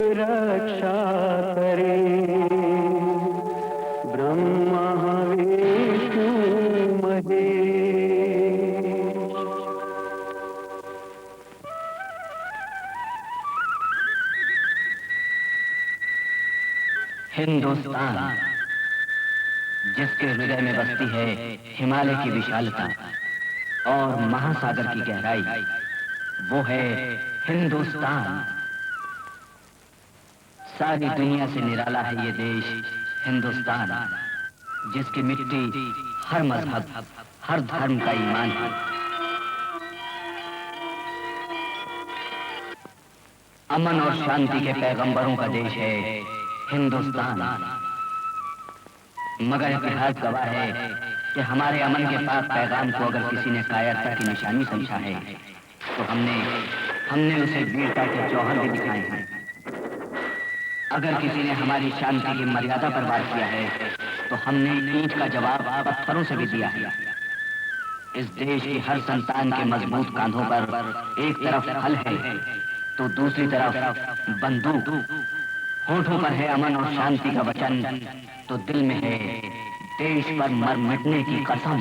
रक्षा करे ब्रह्मा विष्णु महेश। हिंदुस्तान जिसके हृदय में बसती है हिमालय की विशालता और महासागर की गहराई, वो है हिंदुस्तान। सारी दुनिया से निराला है ये देश हिंदुस्तान, जिसकी मिट्टी हर मजहब, हर धर्म का ईमान है। अमन और शांति के पैगंबरों का देश है हिंदुस्तान। मगर इतिहास गवाह है कि हमारे अमन के पाक पैगाम को अगर किसी ने कायरता की निशानी समझा है, तो हमने उसे वीरता के जौहर भी दिखाए हैं। अगर किसी ने हमारी शांति की मर्यादा पर वार किया है, तो हमने ईंट का जवाब पत्थरों से भी दिया है। इस देश की हर संतान के मजबूत कांधों पर एक तरफ हल है, तो दूसरी तरफ बंदूक। होठों पर है अमन और शांति का वचन, तो दिल में है देश पर मर मिटने की कसम।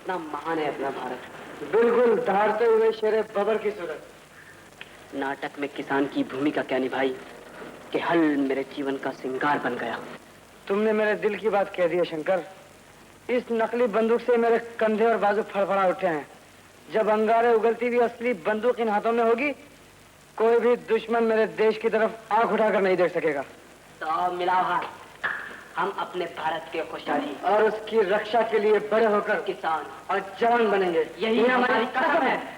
कितना महान है अपना भारत। बिल्कुल धारते हुए शेरे बबर की सूरत। नाटक में किसान की भूमिका क्या निभाई कि हल मेरे जीवन का श्रृंगार बन गया। तुमने मेरे दिल की बात कह दी है शंकर। इस नकली बंदूक से मेरे कंधे और बाजू फड़फड़ा उठे हैं। जब अंगारे उगलती हुई असली बंदूक इन हाथों में होगी, कोई भी दुश्मन मेरे देश की तरफ आंख उठाकर नहीं देख सकेगा। तो मिलाओ हाथ, हम अपने भारत के खुशहाली और उसकी रक्षा के लिए बड़े होकर किसान और जवान बनेंगे। यही हमारी कसम है।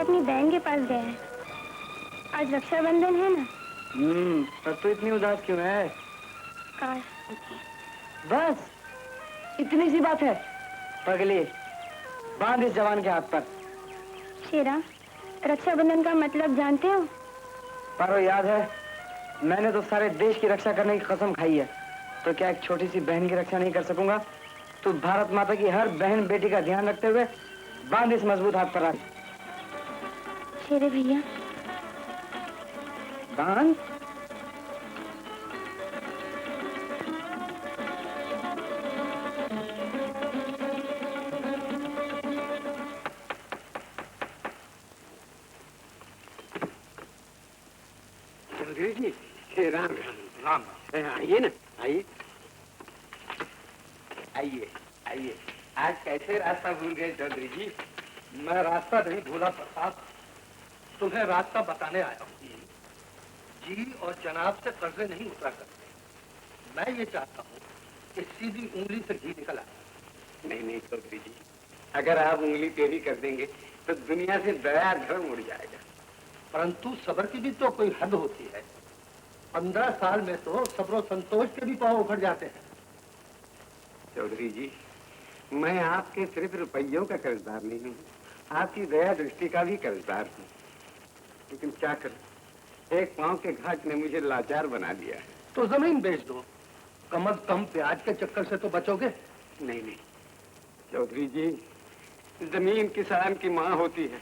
अपनी बहन के पास गया है। आज रक्षाबंधन है ना। तब तो इतनी उदास क्यों है? काश बस इतनी सी बात है। पगली, बांध इस जवान के हाथ पर। शेरा, रक्षाबंधन का मतलब जानते हो? पारो, याद है, मैंने तो सारे देश की रक्षा करने की कसम खाई है। तो क्या एक छोटी सी बहन की रक्षा नहीं कर सकूंगा? तो भारत माता की हर बहन बेटी का ध्यान रखते हुए बांध इस मजबूत हाथ पर। शेरे भैया, बांध। चौधरी जी, राम राम राम। आइए ना, आइए आइए आइए। आज कैसे रास्ता भूल गए चौधरी जी? मैं रास्ता नहीं भूला प्रताप, तुम्हें रास्ता बताने आया हूँ। जी और जनाब से कर्जे नहीं उतरा करते। मैं ये चाहता हूँ कि सीधी उंगली से घी निकल आए। नहीं नहीं चौधरी जी, अगर आप उंगली टेढ़ी कर देंगे तो दुनिया से दया धर्म उड़ जाएगा। परंतु सब्र की भी तो कोई हद होती है। 15 साल में तो सब्र संतोष के भी पांव उखड़ जाते हैं। चौधरी जी, मैं आपके सिर्फ रुपयों का कर्जदार नहीं हूँ, आपकी दया दृष्टि का भी कर्जदार हूँ। लेकिन क्या करूं, एक पांव के घाट ने मुझे लाचार बना दिया है। तो जमीन बेच दो, कम अज कम प्याज के चक्कर से तो बचोगे। नहीं नहीं चौधरी जी, जमीन किसान की माँ होती है।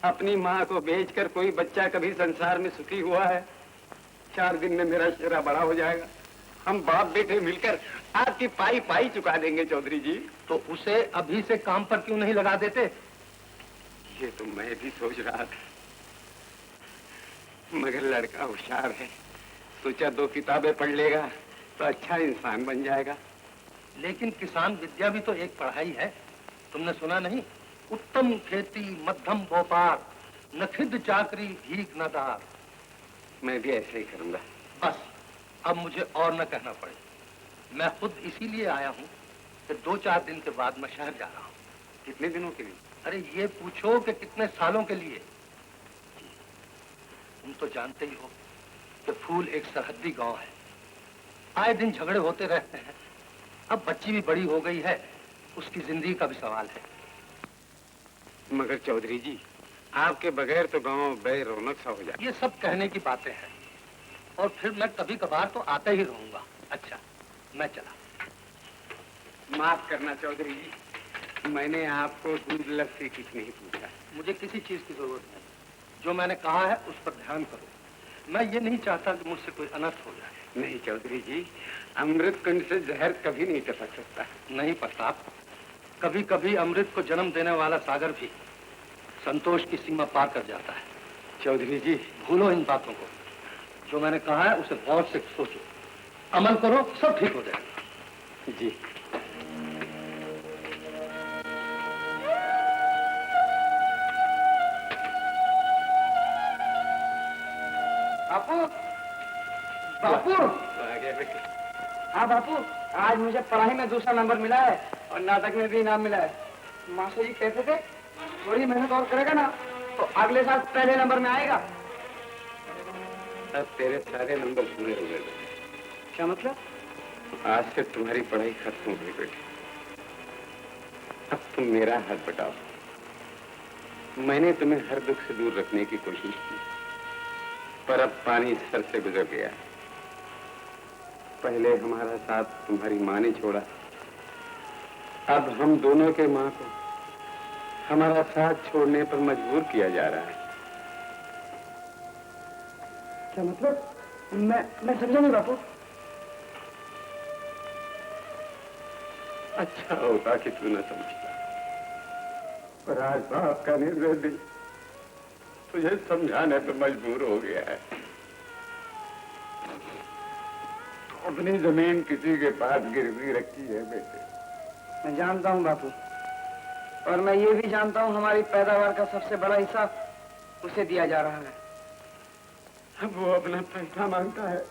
अपनी माँ को बेचकर कोई बच्चा कभी संसार में सुखी हुआ है? 4 दिन में मेरा शेरा बड़ा हो जाएगा। हम बाप बेटे मिलकर आपकी पाई पाई चुका देंगे चौधरी जी। तो उसे अभी से काम पर क्यों नहीं लगा देते? ये तो मैं भी सोच रहा था, मगर लड़का होशियार है। सोचा 2 किताबें पढ़ लेगा तो अच्छा इंसान बन जाएगा। लेकिन किसान विद्या भी तो एक पढ़ाई है, तुमने सुना नहीं? उत्तम खेती मध्यम व्यापार, नखिद चाकरी भीख न दार। मैं भी ऐसे ही करूंगा। बस अब मुझे और न कहना पड़े। मैं खुद इसीलिए आया हूँ कि 2-4 दिन के बाद मैं शहर जा रहा हूँ। कितने दिनों के लिए? अरे ये पूछो कि कितने सालों के लिए। तुम तो जानते ही हो कि फूल एक सरहदी गांव है। आए दिन झगड़े होते रहते हैं। अब बच्ची भी बड़ी हो गई है, उसकी जिंदगी का भी सवाल है। मगर चौधरी जी, आपके बगैर तो गांव बे रौनक सा हो जाए। ये सब कहने की बातें हैं, और फिर मैं कभी कभार तो आता ही रहूंगा। अच्छा, मैं चला। माफ करना चौधरी जी, मैंने आपको दूध लस्सी कुछ नहीं पूछा। मुझे किसी चीज की जरूरत नहीं। जो मैंने कहा है उस पर ध्यान करो। मैं ये नहीं चाहता कि मुझसे कोई अनर्थ हो जाए। नहीं चौधरी जी, अमृत कुंड से जहर कभी नहीं टपक सकता। नहीं प्रताप, कभी कभी अमृत को जन्म देने वाला सागर भी संतोष की सीमा पार कर जाता है। चौधरी जी, भूलो इन बातों को। जो मैंने कहा है उसे गौर से सोचो, अमल करो, सब ठीक हो जाएगा। जी। बापू, बापू। आ गया बेटे। हाँ बापू, आज मुझे पढ़ाई में दूसरा नंबर मिला है और नाटक में भी इनाम मिला है। मास्टर जी कहते थे थोड़ी मेहनत और करेगा ना तो अगले साल पहले नंबर में आएगा। अब तेरे सारे नंबर पूरे हो गए। क्या मतलब? आज से तुम्हारी पढ़ाई खत्म हो गई बेटे। अब तुम मेरा हाथ बटाओ। मैंने तुम्हें हर दुख से दूर रखने की कोशिश की, पर अब पानी सर से गुजर गया है। पहले हमारा साथ तुम्हारी माँ ने छोड़ा, अब हम दोनों के माँ को हमारा साथ छोड़ने पर मजबूर किया जा रहा है। क्या मतलब? मैं समझा नहीं बापू। अच्छा होता कि तू न समझता, पर आज बाप का निर्णय भी तुझे समझाने पर मजबूर हो गया है। तो अपनी जमीन किसी के पास गिरवी रखी है बेटे। मैं जानता हूँ बापू, और मैं ये भी जानता हूँ हमारी पैदावार का सबसे बड़ा हिस्सा उसे दिया जा रहा है। अब वो अपना पैसा मांगता है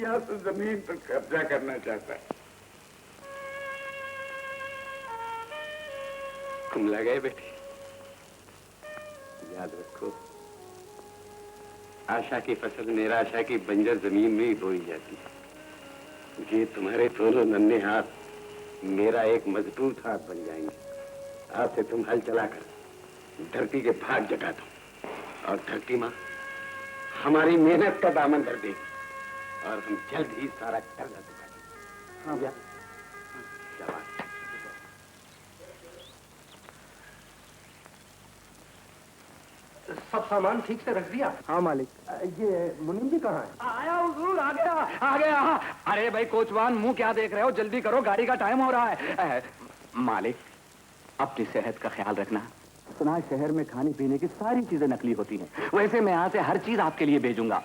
या तो जमीन पर कब्जा करना चाहता है। तुम लगे बेटे, याद रखो, आशा की फसल निराशा की बंजर जमीन में ही बोई जाती है। ये तुम्हारे दोनों नन्हे हाथ मेरा एक मजबूत हाथ बन जाएंगे। आज से तुम हल चलाकर धरती के भाग जगा दो, और धरती माँ हमारी मेहनत का दामन भर देगी और हम जल्द ही सारा कर्जा चुका देंगे। हाँ भैया, सब सामान ठीक से रख दिया? हाँ मालिक। ये मुनीम जी कहाँ है? आया हुजूर, आ गया आ गया। अरे भाई कोचवान, मुंह क्या देख रहे हो? जल्दी करो, गाड़ी का टाइम हो रहा है। मालिक, अपनी सेहत का ख्याल रखना। सुना है शहर में खाने पीने की सारी चीजें नकली होती हैं। वैसे मैं यहाँ से हर चीज आपके लिए भेजूंगा,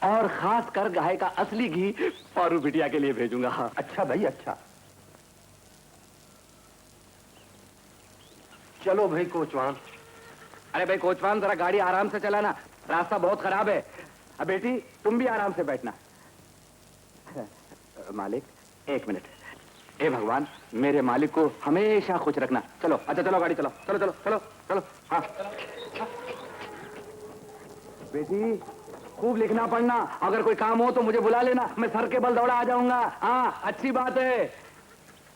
और खास कर गाय का असली घी पारू बिटिया के लिए भेजूंगा। अच्छा भाई, अच्छा। चलो भाई कोचवान। अरे भाई कोचवान, जरा गाड़ी आराम से चलाना, रास्ता बहुत खराब है। अब बेटी तुम भी आराम से बैठना। मालिक, एक मिनट। हे भगवान, मेरे मालिक को हमेशा खुश रखना। चलो, अच्छा चलो, गाड़ी चलो, चलो चलो चलो चलो। हाँ बेटी, खूब लिखना पढ़ना। अगर कोई काम हो तो मुझे बुला लेना, मैं सर के बल दौड़ा आ जाऊंगा। हाँ, अच्छी बात है।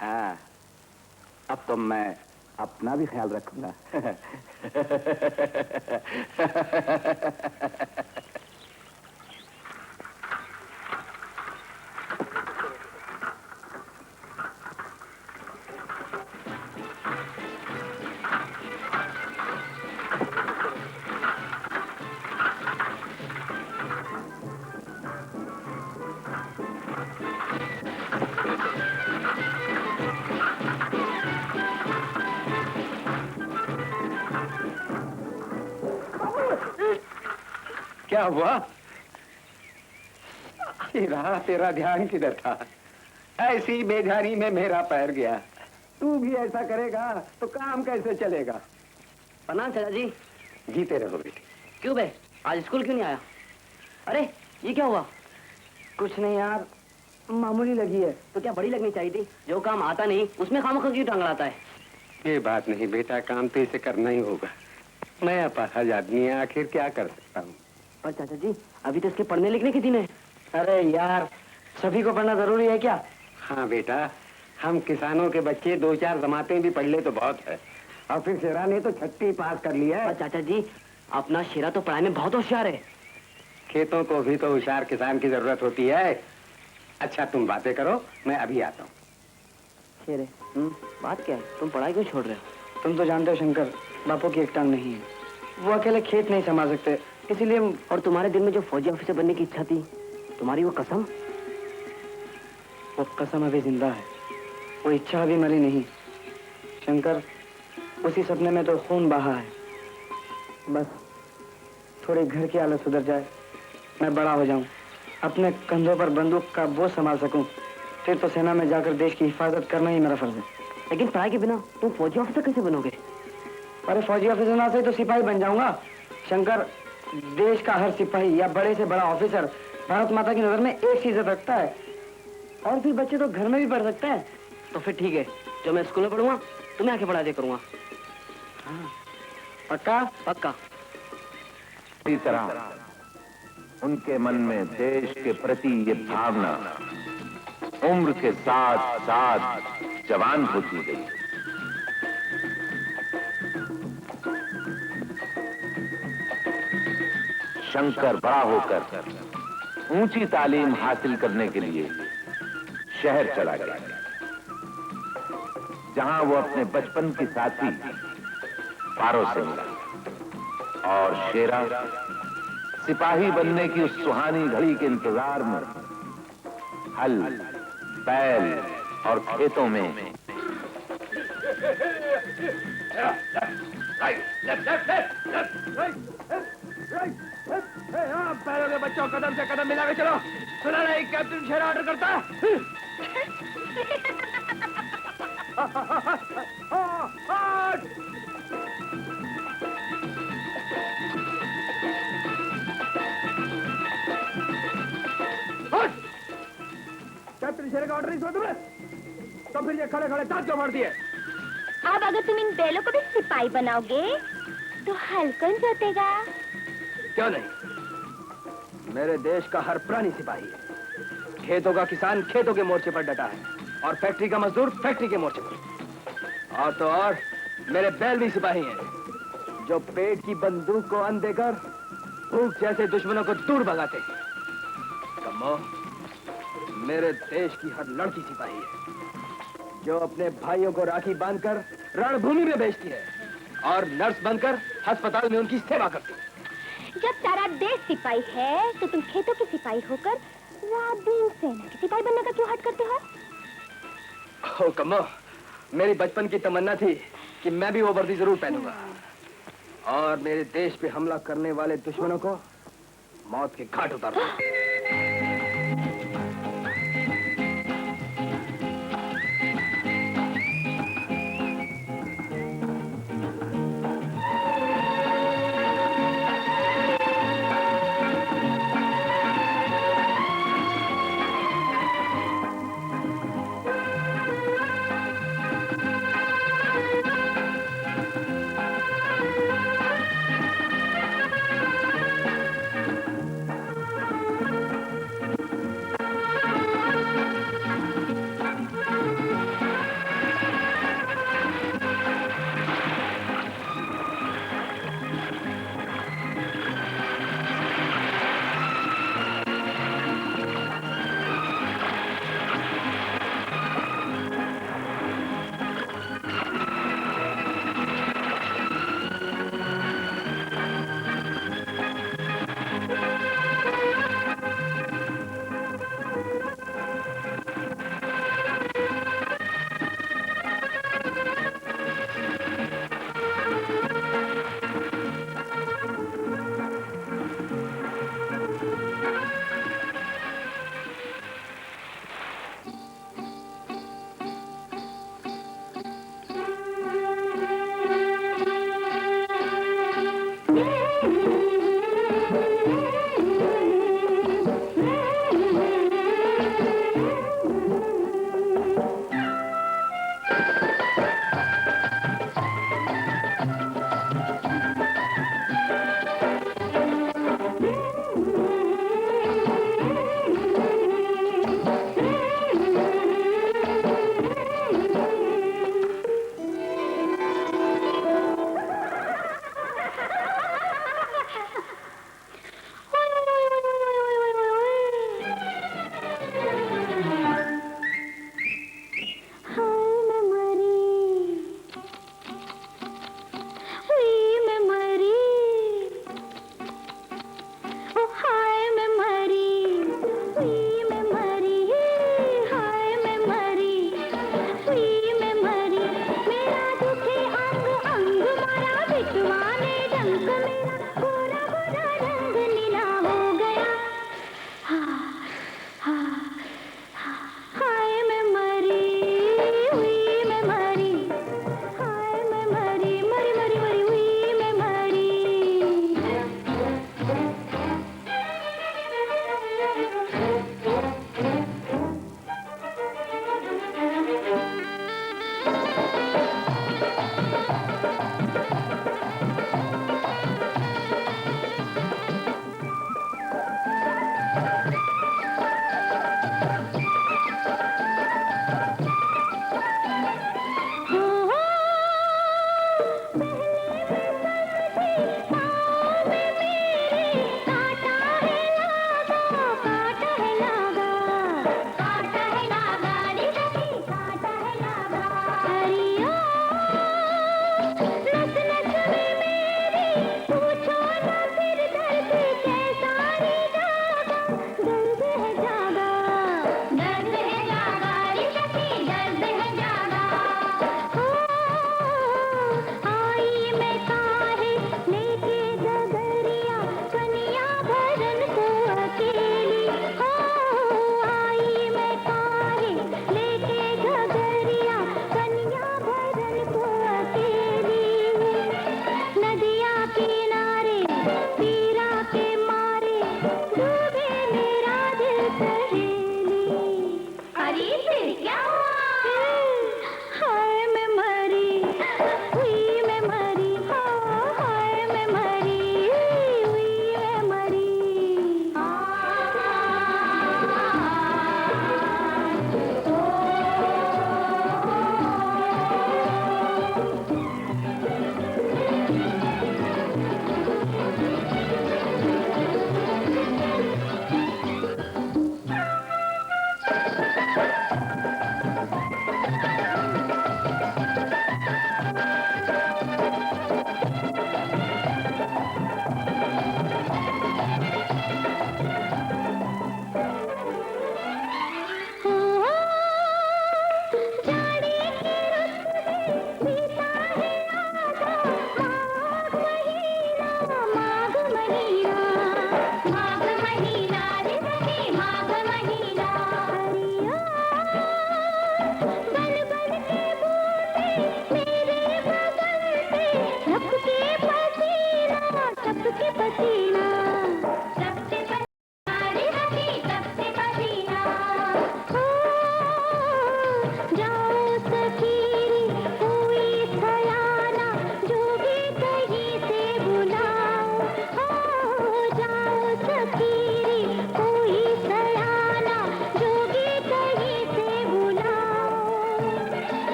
हाँ, अब तो मैं अपना भी ख्याल रखूंगा। क्या हुआ? तेरा ध्यान किधर था? ऐसी बेध्यानी में मेरा पैर गया। तू भी ऐसा करेगा तो काम कैसे चलेगा? प्रणाम चाचा जी। जीते रहो बेटी। क्यों बे, आज स्कूल क्यों नहीं आया? अरे ये क्या हुआ? कुछ नहीं यार, मामूली लगी है। तो क्या बड़ी लगनी चाहिए थी? जो काम आता नहीं उसमें खामोखा क्यों टांग लाता है? ये बात नहीं बेटा, काम तो इसे करना ही होगा। मैं अपाहज आदमी है, आखिर क्या कर सकता हूँ। पर चाचा जी अभी तो इसके पढ़ने लिखने के दिन है। अरे यार, सभी को पढ़ना जरूरी है क्या? हाँ बेटा, हम किसानों के बच्चे 2-4 जमातें भी पढ़ ले तो बहुत है। और फिर शेरा ने तो 6वीं पास कर लिया पर है। चाचा जी अपना शेरा तो पढ़ाई में बहुत होशियार है। खेतों को भी तो होशियार किसान की जरूरत होती है। अच्छा तुम बातें करो, मैं अभी आता हूँ। शेरे बात क्या है? तुम पढ़ाई क्यों छोड़ रहे हो? तुम तो जानते हो शंकर, बापू की एक टांग नहीं है। वो अकेले खेत नहीं संभाल सकते, इसीलिए। और तुम्हारे दिल में जो फौजी ऑफिसर बनने की इच्छा थी, तुम्हारी वो कसम? वो कसम अभी जिंदा है, वो इच्छा अभी मरी नहीं। शंकर, उसी सपने में तो खून बहा है। बस थोड़ी घर की हालत सुधर जाए, मैं बड़ा हो जाऊं, अपने कंधों पर बंदूक का बोझ संभाल सकूं, फिर तो सेना में जाकर देश की हिफाजत करना ही मेरा फर्ज है। लेकिन पढ़ाई के बिना तुम फौजी ऑफिसर कैसे बनोगे? अरे फौजी ऑफिसर ना सही तो सिपाही बन जाऊंगा। शंकर, देश का हर सिपाही या बड़े से बड़ा ऑफिसर भारत माता की नजर में एक चीज रखता है, और फिर बच्चे तो घर में भी पढ़ सकते हैं। तो फिर ठीक है, जो मैं स्कूल में पढ़ूंगा तुम्हें आके पढ़ा दिया करूंगा। पक्का? पक्का। इसी तरह उनके मन में देश के प्रति ये भावना उम्र के साथ साथ जवान होती गई। शंकर बड़ा होकर ऊंची तालीम हासिल करने के लिए शहर चला गया, जहां वो अपने बचपन की साथी पारो से मिला। और शेरा सिपाही बनने की उस सुहानी घड़ी के इंतजार में हल, बैल और खेतों में पैरों के बच्चों, कदम से कदम मिला के चलो। सुना नहीं, कैप्टन शेरा ऑर्डर करता है। कैप्टन शेरा का ऑर्डर नहीं सुना तुमने? तो फिर ये खड़े खड़े दांत क्यों मार दिए? अब अगर तुम इन बैलों को भी सिपाही बनाओगे तो हल कौन जोतेगा? क्यों नहीं, मेरे देश का हर प्राणी सिपाही है। खेतों का किसान खेतों के मोर्चे पर डटा है, और फैक्ट्री का मजदूर फैक्ट्री के मोर्चे पर। और तो और मेरे बैल भी सिपाही हैं, जो पेट की बंदूक को अन देकर भूख जैसे दुश्मनों को दूर भगाते हैं। कम्मो, मेरे देश की हर लड़की सिपाही है, जो अपने भाइयों को राखी बांधकर रणभूमि में भेजती है और नर्स बनकर अस्पताल में उनकी सेवा करती है। जब सारा देश सिपाही है तो तुम खेतों के सिपाही होकर रात दिन सेना के सिपाही बनने का क्यों हट करते हो? ओ कम्मो, मेरी बचपन की तमन्ना थी कि मैं भी वो वर्दी जरूर पहनूंगा, और मेरे देश पे हमला करने वाले दुश्मनों को मौत के घाट उतारूंगा।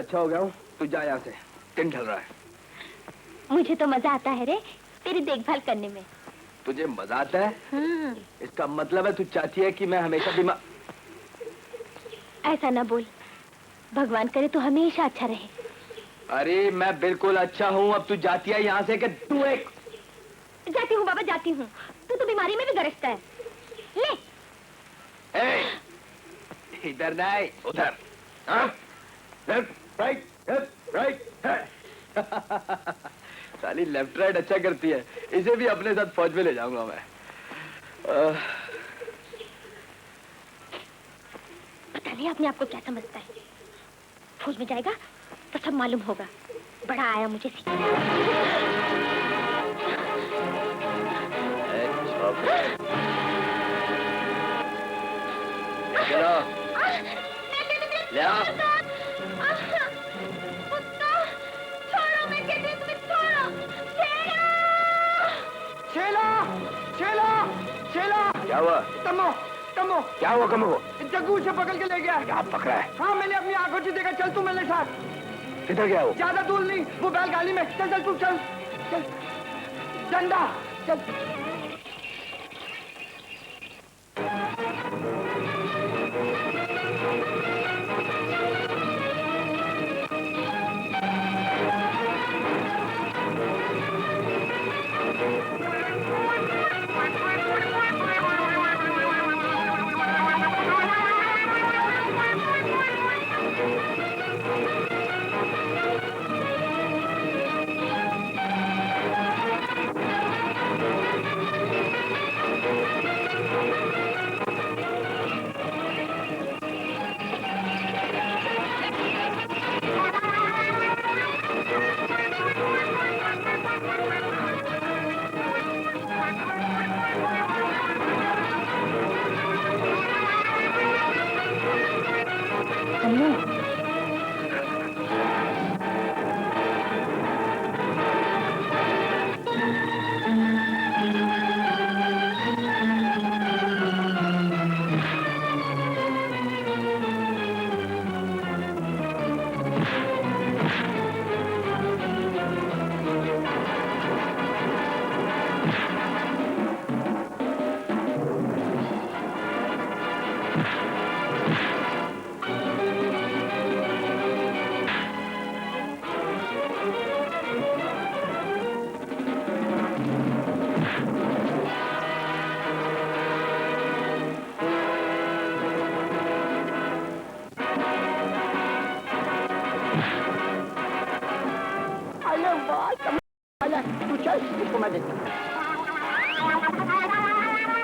अच्छा हो गया हूँ, तू जा यहाँ से, दिन ढल रहा है। मुझे तो मजा आता है रे तेरी देखभाल करने में। तुझे मजा आता है? इसका मतलब है तू चाहती है कि मैं हमेशा बीमार। ऐसा ना बोल, भगवान करे तो हमेशा अच्छा रहे। अरे मैं बिल्कुल अच्छा हूँ, अब तू जाती है यहाँ से कि तू एक। जाती हूँ बाबा जाती हूँ, तू तो बीमारी में भी गरजता है। ले इधर नहीं उधर। Left right. साली लेफ्ट राइट अच्छा करती है, इसे भी अपने साथ फौज में ले जाऊंगा मैं। पता नहीं अपने आप को क्या समझता है। फौज में जाएगा तो सब मालूम होगा। बड़ा आया मुझे चलो ले आओ। क्या हुआ? कमो क्या हुआ कमो? जग्गू से पकड़ के ले गया। क्या पकड़ा है? हाँ मैंने अपनी आंखों से देखा। चल तू मेरे साथ। किधर गया वो? ज्यादा दूर नहीं, वो बैलगाड़ी में। चल तू चल। डंडा चल।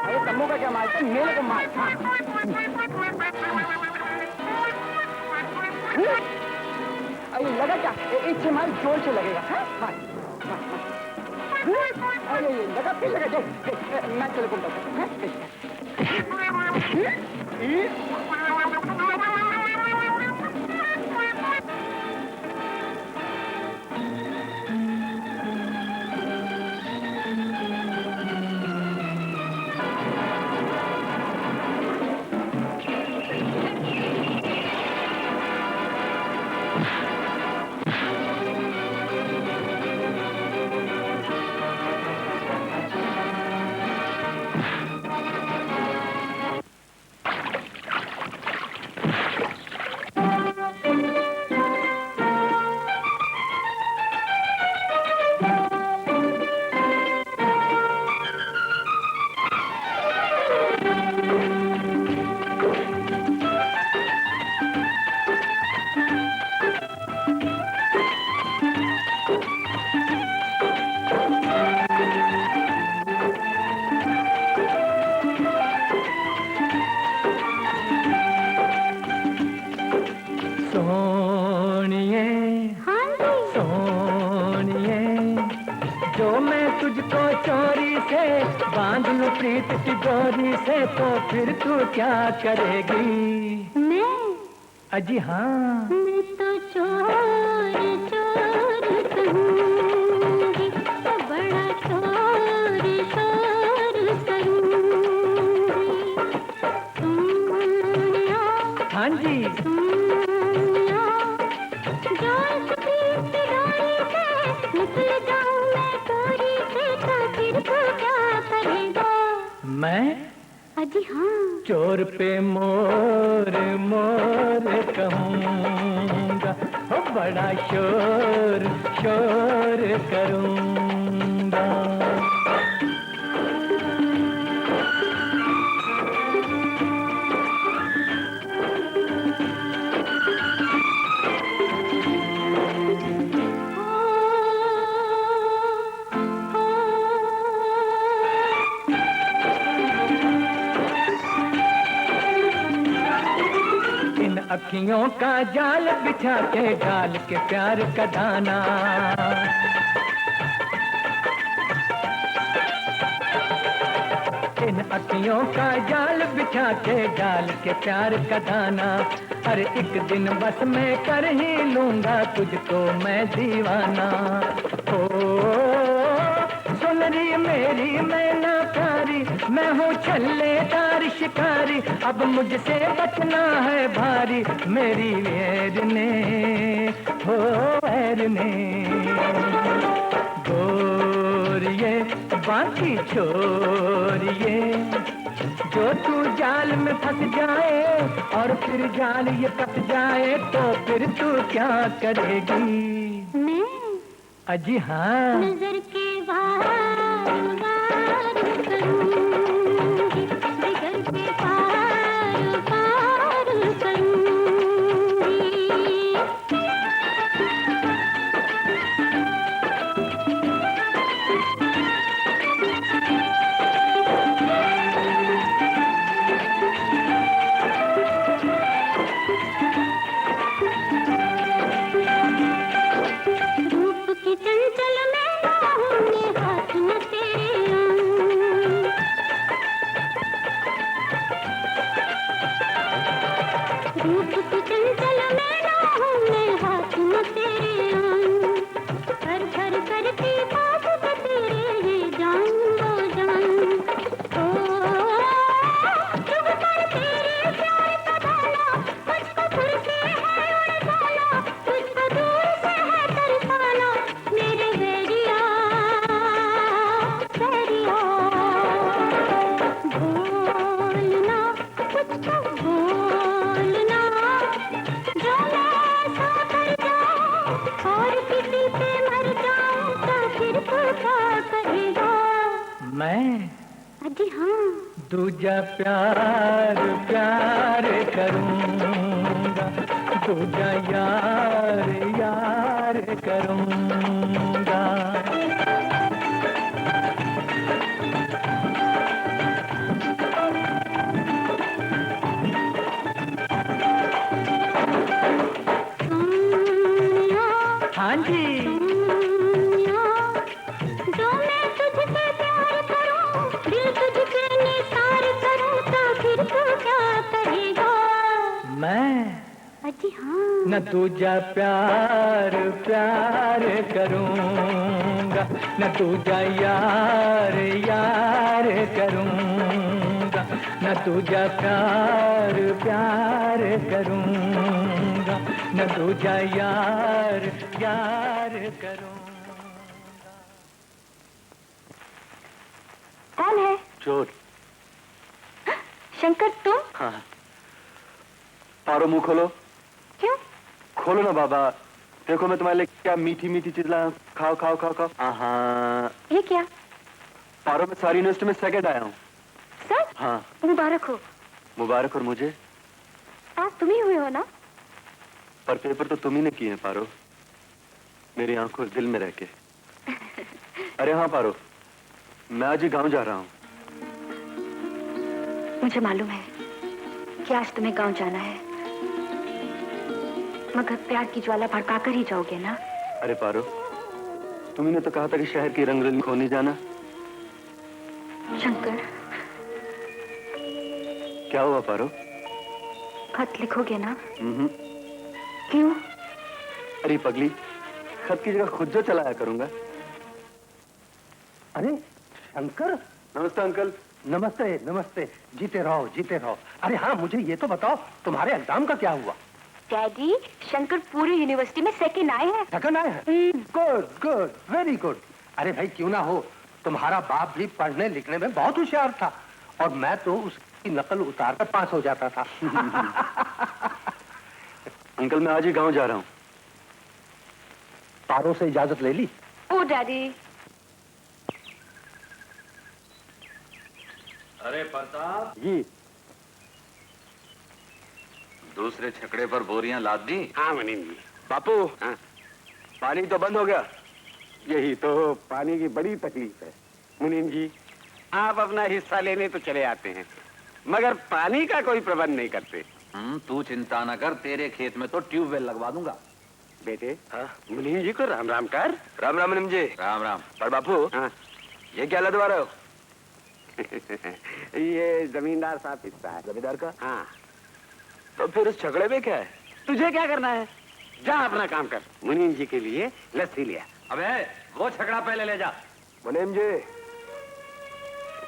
अरे तम्मू का क्या मारता है? मेरे को मार। अरे लगा क्या? इससे मार जोर से लगेगा। मार। अरे लगा फिर लगा। देख मैं चले को बताता हूँ। प्रीत की डोरी से तो फिर तू क्या करेगी? मैं अजी हाँ मैं तो चोर चोर कहूँगी, तो बड़ा चोर चोर कहूँगी। हाँ जी मैं? अजी हाँ। चोर पे मोर मोर कहूँगा, ओ बड़ा शोर शोर करूँगा। अखियों का जाल बिछा के डाल के प्यार का दाना, इन अखियों का जाल बिछा के डाल के प्यार का दाना। अरे एक दिन बस मैं कर ही लूंगा तुझको मैं दीवाना। ओ सुनरी मेरी मैना प्यारी, मैं हूँ छल्लेदार शिकारी, अब मुझसे बचना है भारी मेरी वैर ने, हो वैर ने। गोरिये बाकी छोरिए, जो तू जाल में फंस जाए और फिर जाल ये कट जाए तो फिर तू क्या करेगी? मैं? अजी हाँ। नजर के वार वार करूंगी, जिगर के पार पार करूंगी। रूप की चंचल मैं होंगे हाथ न तेरे आऊं। रूप की चंचल मैं होंगे हाथ न तेरे आऊं। कर कर करती बात पे तेरे ये जान वो जान। ओ चुभ कर तेरे प्यार का दाना, मुझको फुर्ती है उड़ जाना, तुझको दूर से है तरसाना मेरे वैरिया वैरिया। बोलना कुछ तो बोलना, जो मैं ऐसा कर जाऊं और किसी पे मर जाऊं तो फिर तू क्या करेगा? मैं? अजी हाँ। दूजा प्यार प्यार करूँगा, दूजा यार यार करूँगा। हाँ जी। जो मैं तुझसे प्यार करूं, दिल तुझ पे निसार करूं तो फिर तू क्या करेगा? मैं? अजी हाँ। न दूजा प्यार प्यार करूँगा, न दूजा यार यार करूँगा, न दूजा प्यार प्यार करूँगा, न दूजा यार यार करूँगा। कौन है? चोर। शंकर तुम? हाँ। पारो मुंह खोलो। क्यों? खोलो ना बाबा, देखो मैं तुम्हारे लिए क्या मीठी मीठी चीज लाया हूं। खाओ खाओ खाओ खाओ। हाँ। ये क्या? पारो में सारी यूनिवर्सिटी में सेकंड आया हूँ। सच? हाँ। मुबारक हो। मुबारक। और मुझे? पास तुम ही हुए हो ना? पर पेपर तो तुम ही ने किए हैं पारो, मेरी आंखों दिल में रह के। अरे हाँ पारो, मैं आज ही गांव जा रहा हूँ। मुझे मालूम है कि आज तुम्हें गांव जाना है, मगर प्यार की ज्वाला भड़काकर ही जाओगे ना? अरे पारो, तुम्ही ने तो कहा था कि शहर की रंगरंग खो नहीं जाना। शंकर। क्या हुआ पारो? खत लिखोगे ना? क्यों? अरे पगली, खत की जगह खुद जो चलाया करूंगा। अरे शंकर। नमस्ते अंकल। नमस्ते नमस्ते, जीते रहो जीते रहो। अरे हाँ, मुझे ये तो बताओ तुम्हारे एग्जाम का क्या हुआ? डैडी, शंकर पूरी यूनिवर्सिटी में सेकंड आए हैं। सेकंड आए हैं? Good good, very good. अरे भाई क्यों ना हो, तुम्हारा बाप भी पढ़ने लिखने में बहुत होशियार था और मैं तो उसकी नकल उतार कर पास हो जाता था। अंकल मैं आज ही गांव जा रहा हूँ। पारो से इजाजत ले ली? ओ डैडी। अरे प्रताप जी। दूसरे छकड़े पर बोरियां लाद दी? हाँ मुनीम जी। बापू, हाँ पानी तो बंद हो गया। यही तो पानी की बड़ी तकलीफ है मुनीम जी। आप अपना हिस्सा लेने तो चले आते हैं मगर पानी का कोई प्रबंध नहीं करते। तू चिंता न कर, तेरे खेत में तो ट्यूबवेल लगवा दूंगा। बेटे मुनीम जी को राम राम कर। राम राम मुनीम जी। राम राम। पर बापू, हाँ ये क्या लदवा रहे हो? ये जमींदार साहब हिस्सा है। जमींदार का? हाँ। तो फिर उस झगड़े में क्या है? तुझे क्या करना है? जा अपना काम कर। मुनीम जी के लिए लस्सी लिया। अबे वो छकड़ा पहले ले जा। मुनीम जी,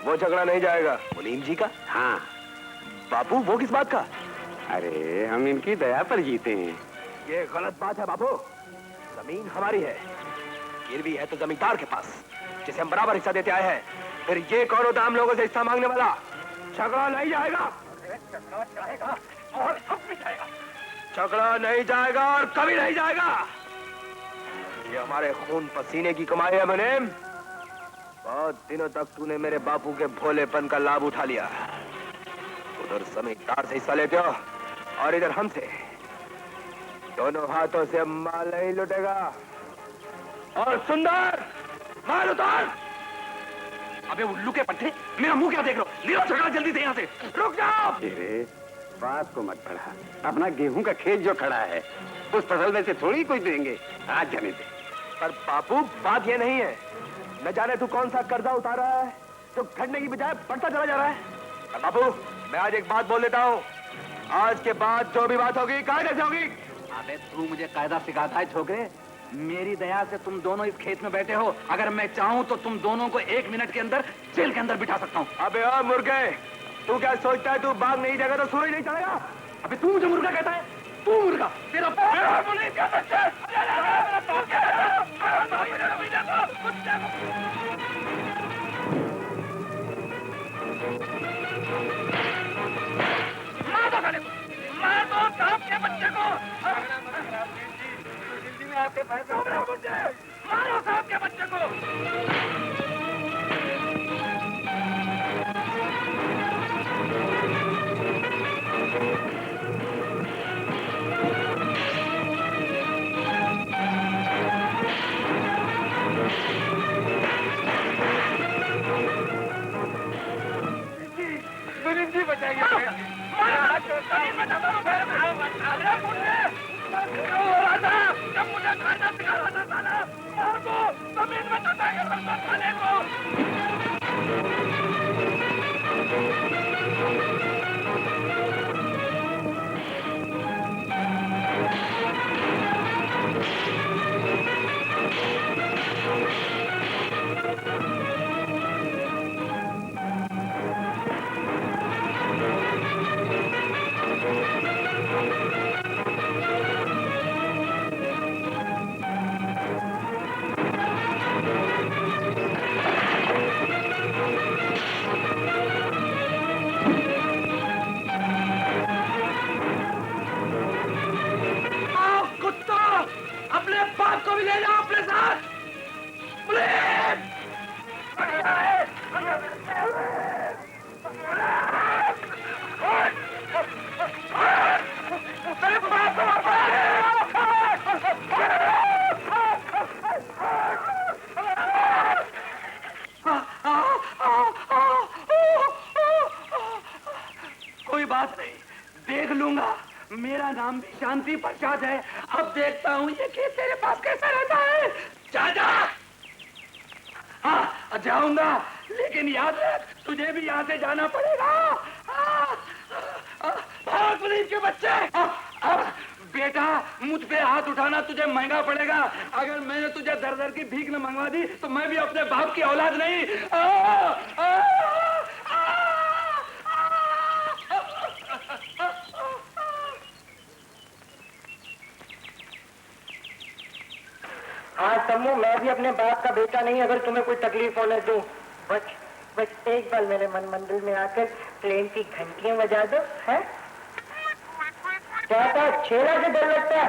वो झगड़ा नहीं जाएगा। मुनीम जी का? हाँ। बापू वो किस बात का? अरे हम इनकी दया पर जीते हैं। ये गलत बात है बापू। जमीन हमारी है, गिरवी है तो जमींदार के पास, जिसे हम बराबर हिस्सा देते आए हैं। फिर ये कौन होता हम लोगों से हिस्सा मांगने वाला? झगड़ा नहीं जाएगा। झगड़ा जाएगा और अब भी जाएगा। झगड़ा नहीं जाएगा और कभी नहीं जाएगा। ये हमारे खून पसीने की कमाई है मुनीम। बहुत दिनों तक तूने मेरे बापू के भोलेपन का लाभ उठा लिया। उधर जमींदार से हिस्सा लेते हो और इधर हमसे। दोनों हाथों से माल नहीं लुटेगा। और सुंदर, माल उतार। अबे उल्लू के पट्टे, मेरा मुंह क्या देख रहे हो? लीलो झगड़ा जल्दी से यहाँ से। रुक जाओ। तेरे बात को मत बढ़ा। अपना गेहूं का खेत जो खड़ा है उस फसल में से थोड़ी कोई देंगे। आज जाने दे। पर बापू बात ये नहीं है। न जाने तू कौन सा कर्जा उतारा है जो घटने की बजाय बढ़ता चला जा रहा है। और बापू मैं आज एक बात बोल देता हूँ, आज के बाद जो भी बात होगी कायदे से होगी। अबे तू मुझे कायदा सिखाता है छोकरे? मेरी दया से तुम दोनों इस खेत में बैठे हो। अगर मैं चाहूं तो तुम दोनों को 1 मिनट के अंदर जेल के अंदर बिठा सकता हूं। अबे ओ मुर्गे, तू क्या सोचता है तू बाग नहीं जाएगा तो सूरज नहीं चढ़ेगा? अबे तू मुझे मुर्गा कहता है? तू मुर्गा? तेरा मार दो सांप के बच्चे को। मारो सांप के बच्चे को। जी बचाइए। मुझे खाना सिखा रहा था ना, मार दो, जमीन में चटाएगा खाने को। को भी ले जाओ अपने साथ। कोई बात नहीं, देख लूंगा। मेरा नाम भी शांति प्रसाद है। अब देखता हूँ ये खेत तेरे पास कैसा रहता है। जा। हाँ जाऊंगा, लेकिन याद रख तुझे भी यहाँ से जाना पड़ेगा। भाग पुलिस के बच्चे। बेटा मुझ पे हाथ उठाना तुझे महंगा पड़ेगा। अगर मैंने तुझे दर दर की भीख न मंगवा दी तो मैं भी अपने बाप की औलाद नहीं। हाँ सम्मू, मैं भी अपने बाप का बेटा नहीं, अगर तुम्हें कोई तकलीफ होने दूं। बस बस एक बार मेरे मन मंदिर में आकर प्लेन की घंटियां बजा दो, है? क्या था? छेला से डर लगता है?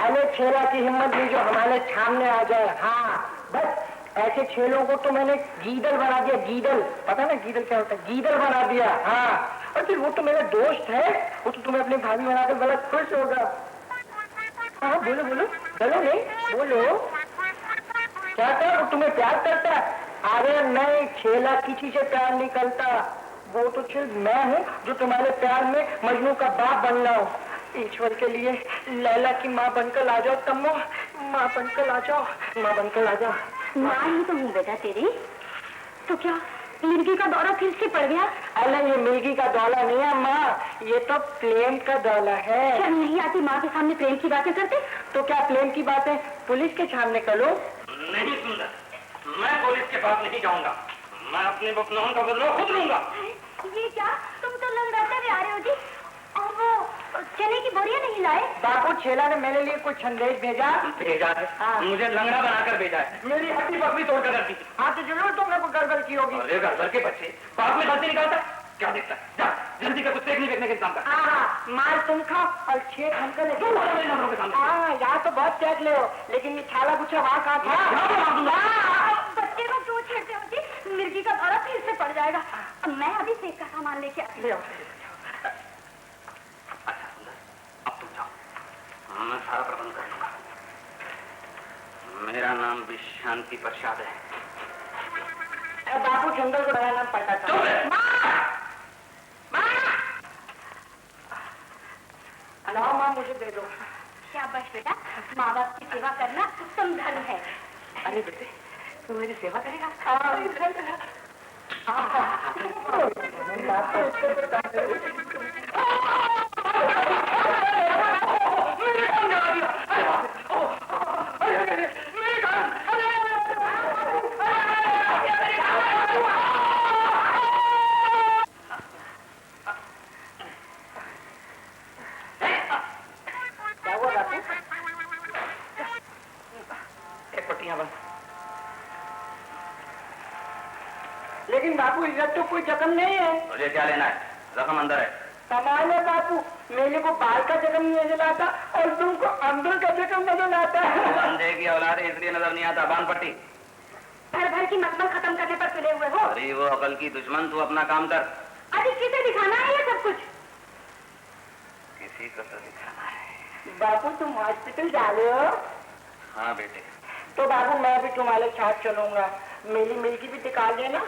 अरे छेला की हिम्मत नहीं जो हमारे सामने आ जाए। हाँ, बस ऐसे छेलों को तो मैंने गीदड़ बना दिया। गीदड़, पता ना गीदड़ क्या होता है? गीदड़ बना दिया। हाँ, और फिर वो तो मेरा दोस्त है, वो तो तुम्हें अपनी भाभी बनाकर बड़ा खुश होगा। हाँ बोलो बोलो, चलो नहीं बोलो, क्या था? वो तुम्हें प्यार करता है? अरे नहीं, छेला किसी से प्यार नहीं करता। वो तो सिर्फ मैं हूँ जो तुम्हारे प्यार में मजनू का बाप बन रहा हूँ। ईश्वर के लिए लैला की माँ बनकर आ जाओ तम्मो, माँ बनकर आ जाओ, माँ बनकर आ जाओ। माँ ही तो हूँ बेटा तेरी। तो क्या मिर्गी का दौरा फिर से पड़ गया? अरे ये मिर्गी का दौरा नहीं है माँ, ये तो प्रेम का दौरा है। शर्म नहीं आती माँ के सामने प्रेम की बातें करते? तो क्या प्रेम की बातें पुलिस के सामने करो? नहीं सुंदर, मैं पुलिस के पास नहीं जाऊंगा। मैं अपने बपनौन का बदला खुद लूंगा। ये क्या, तुम तो लंगड़ाते हुए आ रहे हो जी। और वो चने की बोरियां नहीं लाए? बापू छेला ने मेरे लिए कुछ संदेश भेजा है। हाँ। मुझे लंगड़ा बनाकर भेजा है। मेरी हड्डी पकड़ी तोड़कर कर दी। हाँ तो जरूर तुमने कोई गड़बड़ की होगी। अरे गड़बड़ के बच्चे बाप में गलती निकालता क्या देखता? जा जल्दी का कुछ देखने देखने के इंतजाम कर। हाँ, माल तुम खाओ और छेद हमको ले। हाँ, यहाँ तो बहुत चेक ले हो, लेकिन ये छाला गुच्छा वहाँ कहाँ था? बच्चे को क्यों छेड़ते हो जी? मिर्गी का दौरा फिर से पड़ जाएगा। मैं अभी सेक का सामान लेके आती हूँ। अच्छा सुंदर, अब तुम जाओ, मैं सारा प्रबंध कर लूंगा। मेरा नाम भी शांति प्रसाद है। बापू चंदर को नया नाम पता था। लाओ माँ, मुझे दे दो। शाबाश बेटा, माँ बाप की सेवा करना उत्तम धर्म है। अरे बेटे, तू मेरी सेवा करेगा? लेकिन बापू इधर तो कोई जख्म नहीं है। मुझे क्या लेना है? जख्म अंदर है। कमाल है बापू, मेरे को बाल का जख्म नजर आता और तुमको अंदर का जख्म नजर आता है। अंधे की औलाद है इसलिए नजर नहीं आता। बांध पट्टी। भर भर की मकबल खत्म करने पर तुले हुए हो। अरे वो अकल की दुश्मन, तू अपना काम कर। अभी किसे दिखाना है ये सब कुछ? किसी को तो दिखाना है। बापू तुम हॉस्पिटल जा रहे हो? हाँ बेटे। तो बाबू मैं भी तुम्हारे साथ चलूंगा, मेरी मिर्गी भी दिखा देना।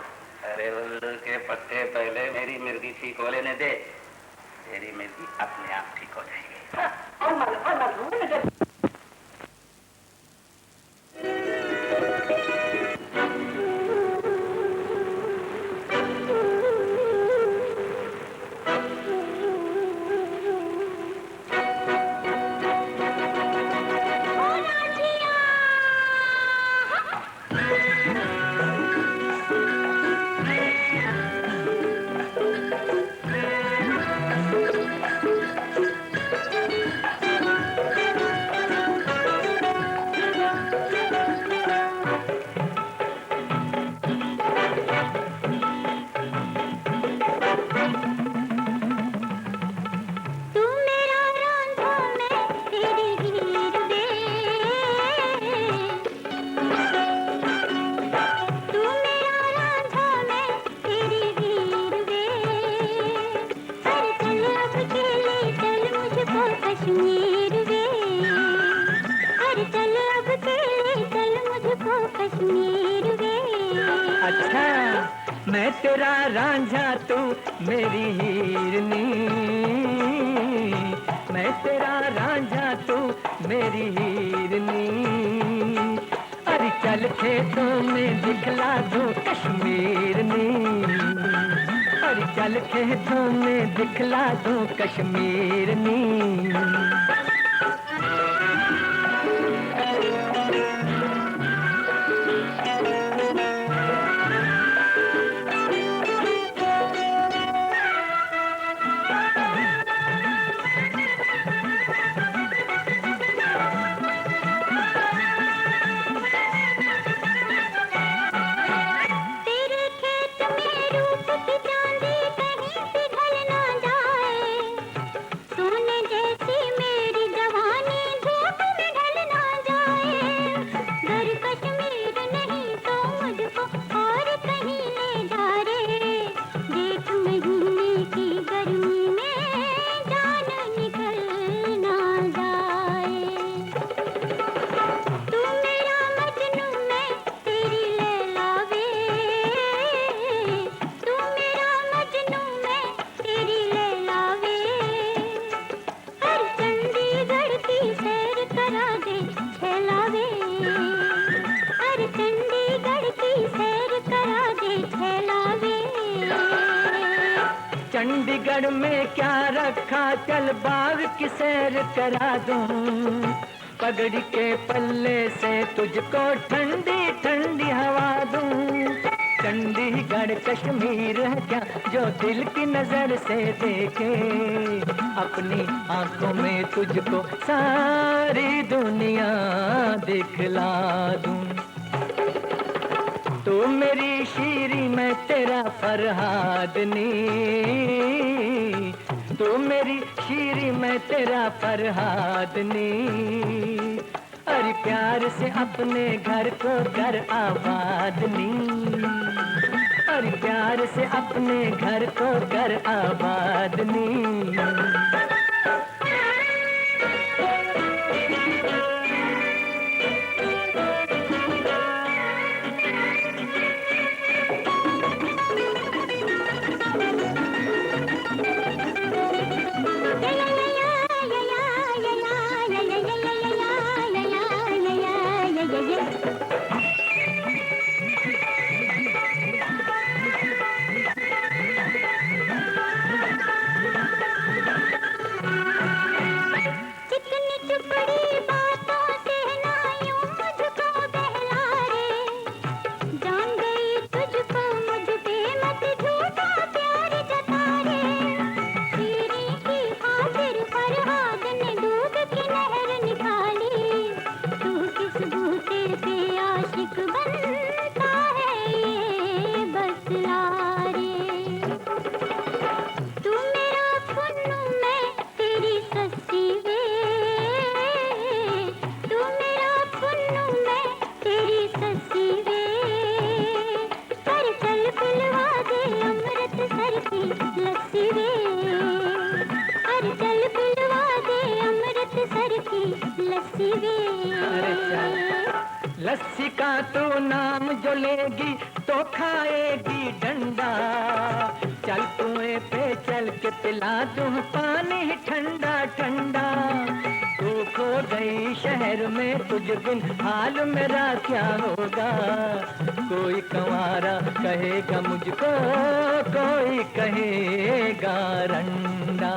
अरे उल्लू के पत्ते, पहले मेरी मिर्गी ठीक हो लेने दे, तेरी मिर्गी अपने आप ठीक हो जाएगी। और मैं तेरा रांझा तू मेरी हीरनी, मैं तेरा रांझा तू मेरी हीरनी। अरे चल खेतों में दिखला दो कश्मीरनी, अरे चल खेतों में दिखला दो कश्मीरनी। तेरे खेत में चंडीगढ़ में क्या रखा, चल बाग की सैर करा दूं। पगड़ी के पल्ले से तुझको ठंडी ठंडी हवा दूं। चंडीगढ़ कश्मीर है क्या जो दिल की नजर से देखे, अपनी आंखों में तुझको सारी दुनिया दिखला दूं। तू मेरी शीरी मैं तेरा फरहादनी, तू मेरी शीरी मैं तेरा फरहादनी। अरे प्यार से अपने घर को कर आबादनी, अरे प्यार से अपने घर को कर आबादनी। लस्सी का तो नाम जो लेगी तो खाएगी डंडा। चल कुएं पे चल के पिला दूं पानी ठंडा ठंडा। तू खो गई शहर में तुझ बिन हाल मेरा क्या होगा। कोई कंवारा कहेगा मुझको, कोई कहेगा रंडा।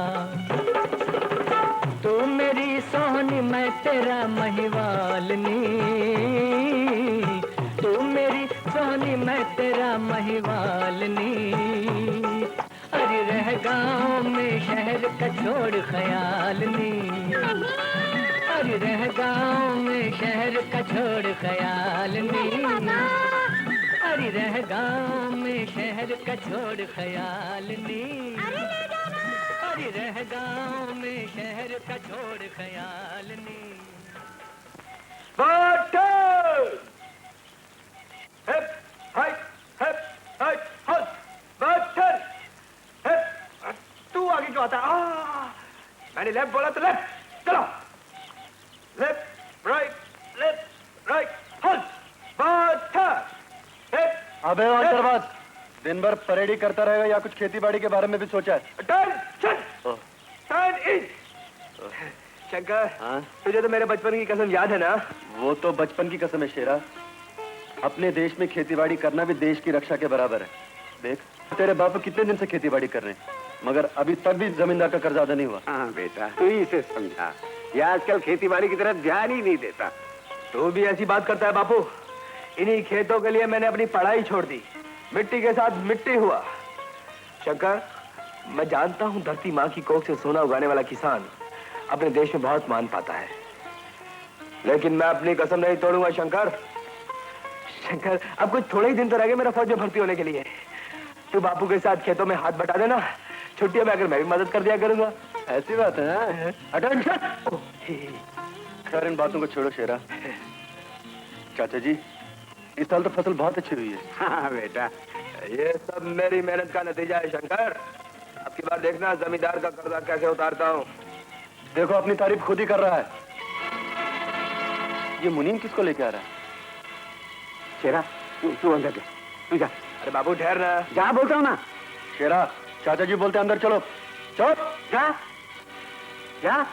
तू मेरी सोहनी मैं तेरा महिवालनी, तू मेरी सोहनी मैं तेरा महिवालनी। अरे रह गाँव में शहर का छोड़ ख्यालनी, अरे रह गाँव में शहर का छोड़ ख्यालनी। अरे रह गाँव में शहर का छोड़ ख्यालनी, अरे रह गाँव में शहर का छोड़ ख्यालनी। तू आगे क्यों आता? मैंने लेफ्ट बोला तो लेफ्ट चलो। लेफ्ट राइट अबे अंतर्वास, दिन भर परेड ही करता रहेगा या कुछ खेती बाड़ी के बारे में भी सोचा है? शंकर, हाँ? तुझे तो मेरे बचपन की कसम याद है ना? वो तो बचपन की कसम है शेरा। अपने देश में खेतीबाड़ी करना भी देश की रक्षा के बराबर है। देख तेरे बाप कितने दिन से खेतीबाड़ी कर रहे हैं, मगर अभी तक भी जमींदार का कर्जा अदा नहीं हुआ। हाँ बेटा, तू ही इसे समझा। ये आजकल खेतीबाड़ी की तरफ ध्यान ही नहीं देता। तू भी ऐसी बात करता है बापू। इन्हीं खेतों के लिए मैंने अपनी पढ़ाई छोड़ दी, मिट्टी के साथ मिट्टी हुआ। शंकर, मैं जानता हूँ धरती माँ की कोख से सोना उगाने वाला किसान अपने देश में बहुत मान पाता है, लेकिन मैं अपनी कसम नहीं तोड़ूंगा। शंकर, शंकर, अब कुछ थोड़े ही दिन तो रह गए मेरा फौज में भर्ती होने के लिए। तू बापू के साथ खेतों में हाथ बटा देना, छुट्टियों में आकर मैं भी मदद कर दिया करूंगा। ऐसी बात है? अटेंशन! खैर इन बातों को छोड़ो शेरा। चाचा जी, इस साल तो फसल बहुत अच्छी हुई है। हाँ बेटा, ये सब मेरी मेहनत का नतीजा है शंकर। अब की बार देखना जमींदार का कर्जा कैसे उतारता हूँ। देखो अपनी तारीफ खुद ही कर रहा है। ये मुनीम किसको लेके आ रहा है? शेरा, तू अंदर जा, तू जा। अरे बाबू ठहर ना, जा बोलता हूँ ना। शेरा, चाचा जी बोलते अंदर चलो। चलो जा जा।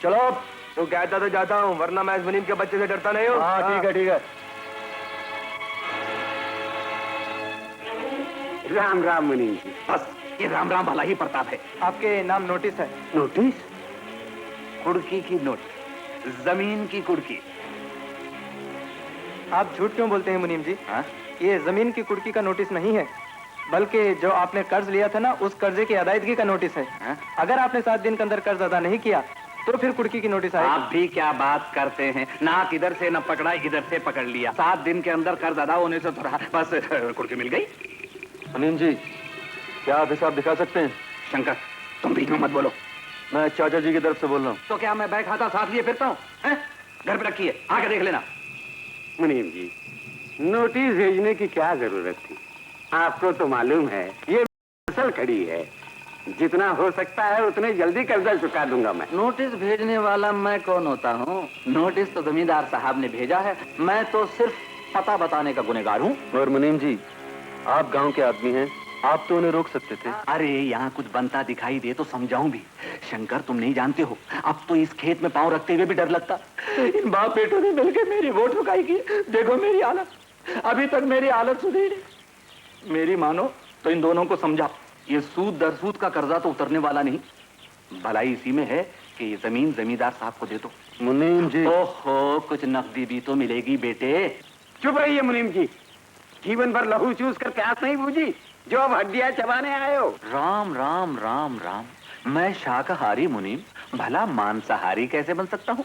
चलो। तू कहता तो जाता हूँ, वरना मैं इस मुनीम के बच्चे से डरता नहीं हूँ। हाँ ठीक है ठीक है। राम राम मुनीम जी। बस ये राम राम भला ही प्रताप है। आपके नाम नोटिस है। नोटिस? कुड़की की नोटिस, जमीन की कुड़की। आप झूठ क्यों बोलते हैं मुनीम जी? हाँ? ये जमीन की कुड़की का नोटिस नहीं है, बल्कि जो आपने कर्ज लिया था ना, उस कर्जे की अदायगी का नोटिस है। हाँ? अगर आपने 7 दिन के अंदर कर्ज अदा नहीं किया तो फिर कुड़की की नोटिस आएगी। आप भी क्या बात करते हैं, नाक इधर से न पकड़ा इधर से पकड़ लिया। 7 दिन के अंदर कर्ज अदा होने से थोड़ा बस कुड़की मिल गई। मुनीम जी, क्या आप हिसाब दिखा सकते हैं? शंकर, तुम बीच में मत बोलो। मैं चाचा जी की तरफ से बोल रहा हूँ। तो क्या मैं बैग खाता साथ लिए फिरता हूँ? घर पे रखी है, आके देख लेना। मुनीम जी, नोटिस भेजने की क्या जरूरत थी? आपको तो मालूम है ये असल खड़ी है, जितना हो सकता है उतने जल्दी कर्जा चुका दूंगा मैं। नोटिस भेजने वाला मैं कौन होता हूँ? नोटिस तो जमींदार साहब ने भेजा है, मैं तो सिर्फ पता बताने का गुनहगार हूँ। और मुनीम जी, आप गांव के आदमी हैं, आप तो उन्हें रोक सकते थे। अरे यहाँ कुछ बनता दिखाई दे तो समझाऊं भी। शंकर, तुम नहीं जानते हो, अब तो इस खेत में पांव रखते हुए भी डर लगता। इन बाप बेटों ने मिलकर मेरी वोट रुकाई की। देखो मेरी हालत, अभी तक मेरी हालत सुधरी नहीं। मेरी मानो तो इन दोनों को समझा, ये सूद दर सूद का कर्जा तो उतरने वाला नहीं। भलाई इसी में है कि ये जमीन जमींदार साहब को दे दो। मुनीम जी, ओहो, कुछ नकदी भी तो मिलेगी बेटे। चुप रहिए मुनीम जी, जीवन भर लहू चूस कर प्यास नहीं बूझी जो अब हड्डियां चबाने आए हो। राम राम राम राम, मैं शाकाहारी मुनीम, भला मांसाहारी कैसे बन सकता हूँ?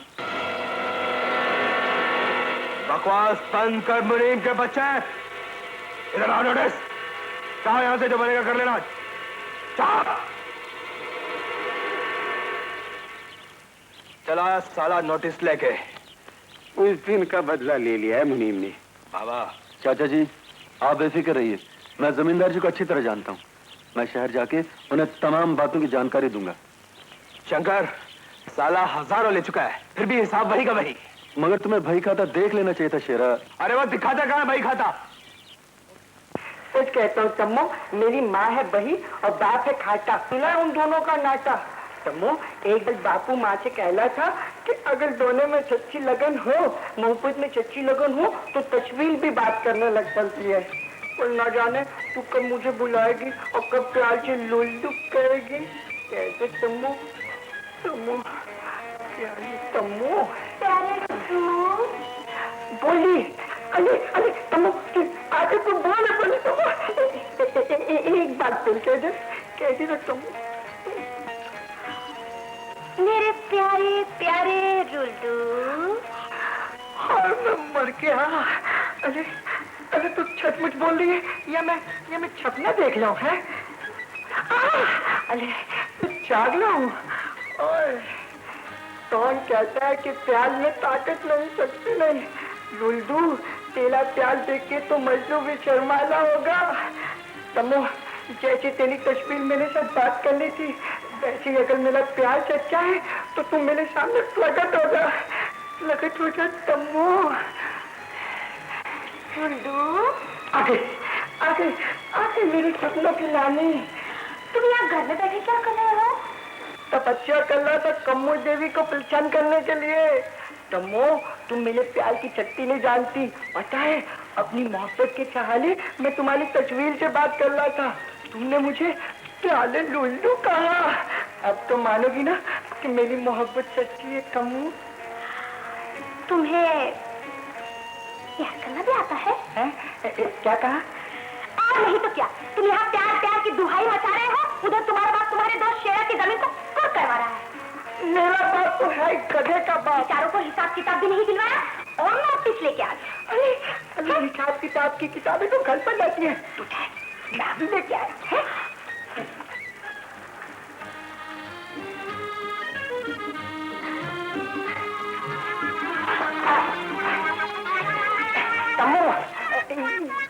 बकवास बंद कर मुनीम के बच्चे। इधर आओ, नोटिस कहा यहां से, जो बनेगा कर लेना। चला साला नोटिस लेके। उस दिन का बदला ले लिया है मुनीम ने। बाबा, चाचा जी आप बेफिक्र रहिए, मैं जमींदार जी को अच्छी तरह जानता हूँ। मैं शहर जाके उन्हें तमाम बातों की जानकारी दूंगा। शंकर, साला हजारों ले चुका है, फिर भी हिसाब वही का वही। मगर तुम्हें भाई खाता देख लेना चाहिए था शेरा। अरे वो दिखाता कहाँ है भाई खाता? कुछ कहता हूँ तम्मो, मेरी माँ है बही और बाप है खाटा। सुना उन दोनों का नाता? तम्मो, एक बार बापू माँ से कहला था कि अगर दोनों में सच्ची लगन हो, मोहब्बत में सच्ची लगन हो, तो तस्वीर भी बात करने लग पड़ती है। और न जाने तू कब मुझे बुलाएगी और कब प्यार से लुल्लू करेगी। कैसे तम्मो, तम्मो, प्यारी तम्मो, बोली। अरे अरे तम्मो, आगे तू बोले बोली तम्मो। एक बात बोल कह दे, कैसी ना तम्मो। मेरे प्यारे प्यारे रुल्लू। हाँ, मैं मर गया। अरे अरे तू सचमुच बोल रही है या मैं सपना देख रहा हूँ? है अरे तू जाग रहा हूँ। कौन कहता है कि प्यार में ताकत नहीं, शक्ति नहीं? रुल्लू, तेरा प्यार देख के तो मजनू भी शर्माला होगा। तम्मो, जैसे तेरी तस्वीर मेरे साथ बात कर ली थी, वैसे अगर मेरा प्यार सच्चा है तो तुम मेरे सामने प्रकट होगा, प्रकट हो जा तम्मो। रुल्लू, आगे आगे आगे मेरे सपनों की रानी। तुम यहाँ घर में बैठे क्या कर रहे हो? तपस्या कर रहा था कम्मो देवी को परेशान करने के लिए। तम्मो, तुम मेरे प्यार की शक्ति नहीं जानती। पता है, अपनी मोहब्बत के सहारे मैं तुम्हारी तस्वीर से बात कर रहा था। तुमने मुझे प्याले लुल्लू कहा। अब तो मानोगी ना कि मेरी मोहब्बत सच्ची है कम्मो? तुम्हें प्यार करना भी आता है? क्या कहा? और नहीं तो क्या, तुम यहाँ प्यार प्यार की दुहाई मचा रहे हो, उधर तुम्हारा बाप तुम्हारे दोस्त शेरा की जमीन को कुर्क करवा रहा है। मेरा बाप तो है गधे का बाप। बेचारों को हिसाब किताब भी नहीं दिलवाया और नोटिस लेके आ गए। अरे हिसाब किताब की किताबें तो घर पर जाती है, तू मैं भी लेके आया है।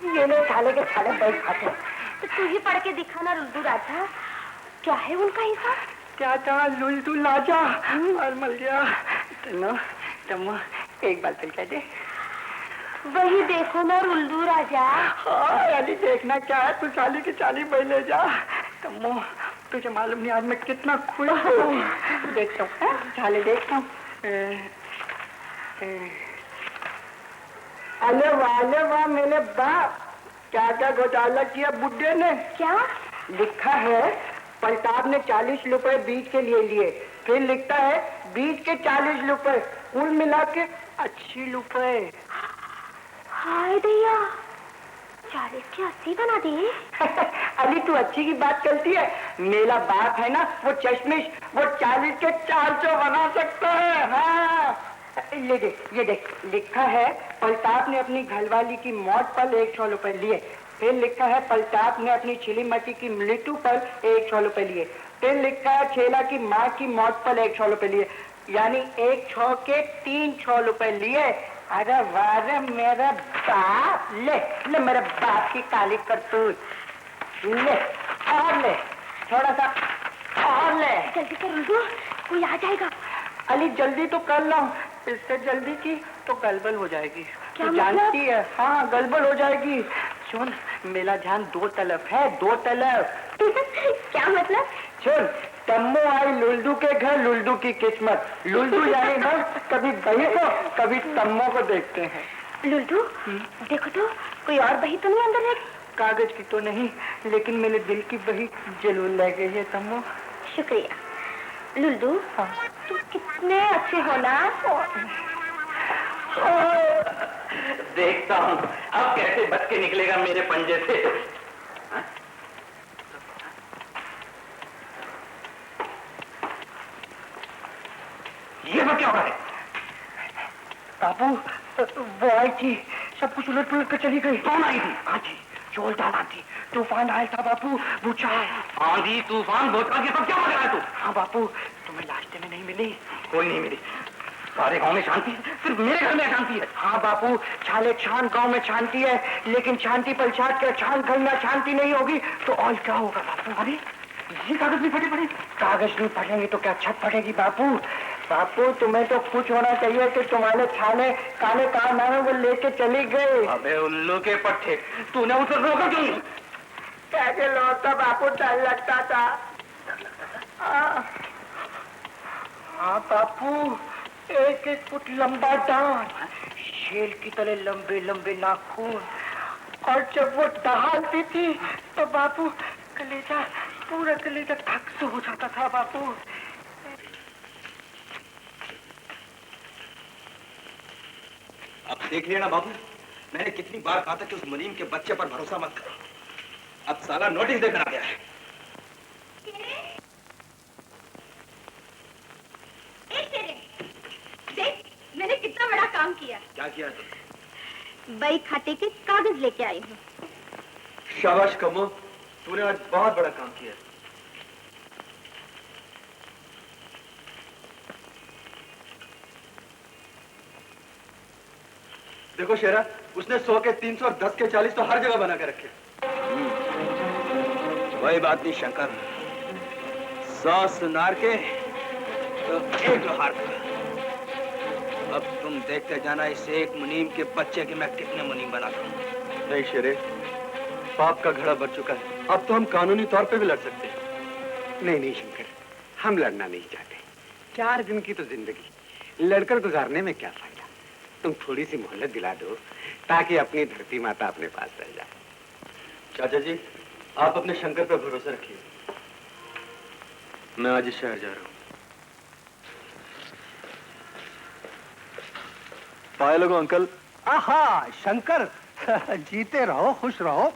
ये नहीं साले के साले बैठ खाते। तो तू ही पढ़ के दिखाना रुल्लू राजा, क्या है उनका हिसाब? क्या था लुल्लू लाजा और मल गया। तम्मो, एक बात कह दे। वही देखो ना रुल्लू राजा। हाँ, अली देखना क्या है, तू साली की चाली बह ले जा। तम्मो, तुझे मालूम नहीं आज मैं कितना खुश हूँ। देखता हूँ, साले देखता हूँ। अरे वाह मेरे बाप, क्या क्या घोटाला किया बुड्ढे ने। क्या? लिखा है पलटाब ने 40 रुपए बीज के लिए लिए, फिर लिखता है बीज के 40 रुपए, कुल मिला के 80 रुपए। हाय दैया, 40 के 80 बना दिए। अली तू अच्छी की बात करती है, मेरा बाप है ना वो चश्मिश, वो 40 के 400 बना सकता है। हाँ ये देख लिखा है पलटाप ने अपनी घरवाली की मौत पर 100 रुपए लिए, फिर लिखा है पलटाप ने अपनी छिली मची की मृत्यु पर 100 रुपए लिए, फिर लिखा है छेला की माँ की मौत पर 100 रुपए लिए, यानी 100 के 300 रुपए लिए। अरे वाह मेरा बाप, ले मेरे बाप की काली करतूत, ले और ले थोड़ा सा और ले। जल्दी कर रुको, कोई आ जाएगा। अली जल्दी तो कर लो, इससे जल्दी की तो गड़बड़ हो जाएगी। क्या तो जानती है? हाँ गड़बड़ हो जाएगी। सुन मेरा ध्यान 2 तरफ है, 2 तरफ। क्या मतलब? सुन, तम्मू आई लुल्डू के घर, लुल्डू की किस्मत। लुल्डू यानी हम कभी बही को कभी तम्मो को देखते हैं। लुल्डू देखो तो कोई और बही तो नहीं अंदर है? कागज की तो नहीं, लेकिन मेरे दिल की बही जरूर ले गई है तम्मो। शुक्रिया लुल्डू। हाँ। तुम कितने अच्छे हो ना। देखता हूँ अब कैसे बच के निकलेगा मेरे पंजे से। ये सब क्या हो रहा है? बाबू वो आई थी, सब कुछ उलट पुलट कर चली गई। कौन आई थी? आंधी, जोरदार आंधी, तूफान आया था बापू, बूछार। आंधी तूफान बोचका ये सब क्या बता रहा है तू? हाँ बापू, तुम्हें रास्ते में नहीं मिली? कोई नहीं मिली। सारे गांव में शांति है, सिर्फ मेरे घर में अशांति है। हाँ बापू, छाले छान गांव में शांति है, लेकिन शांति पर छाट कर छान घर में शांति नहीं होगी तो और क्या होगा बापू? अरे ये कागज भी फटे पड़े। कागज नहीं फटेंगे तो क्या छत फटेगी बापू? बापू तुम्हें तो कुछ होना चाहिए कि तुम्हारे छाले काले कारनामे वो लेके चली गई। अबे उल्लू के पट्टे, तूने उसे रोका क्यों? कैसे लौटता बापू, डर लगता था। हाँ बापू, 1-1 फुट लंबा दांत, शेर की तरह लंबे लंबे नाखून, और जब वो दहाड़ती थी तो बापू कलेजा, पूरा कलेजा धक से हो जाता था बापू। अब देख लिया ना बाबू, मैंने कितनी बार कहा था कि उस मुनीम के बच्चे पर भरोसा मत करो। अब साला नोटिस देकर आ गया है। देख मैंने कितना बड़ा काम किया। क्या किया तुमने? बही खाते के कागज लेके आई हूँ। शाबाश कमो, तूने आज बहुत बड़ा काम किया। देखो शेरा, उसने 100 के 300 और 10 के 40 तो हर जगह बना के रखे। वही बात नहीं शंकर, 100 सुनार के तो 1 लोहार का। अब तुम देखते जाना इस एक मुनीम के बच्चे के मैं कितने मुनीम बनाता हूँ। नहीं शेरे, पाप का घड़ा भर चुका है, अब तो हम कानूनी तौर पे भी लड़ सकते हैं। नहीं शंकर, हम लड़ना नहीं चाहते। 4 दिन की तो जिंदगी, लड़कर गुजारने में क्या फायदा? तुम थोड़ी सी मोहलत दिला दो ताकि अपनी धरती माता अपने पास रह जाए। चाचा जी, आप अपने शंकर पर भरोसा रखिए। मैं आज इस शहर जा रहा हूँ। पाए लगो अंकल। आहा शंकर, जीते रहो, खुश रहो।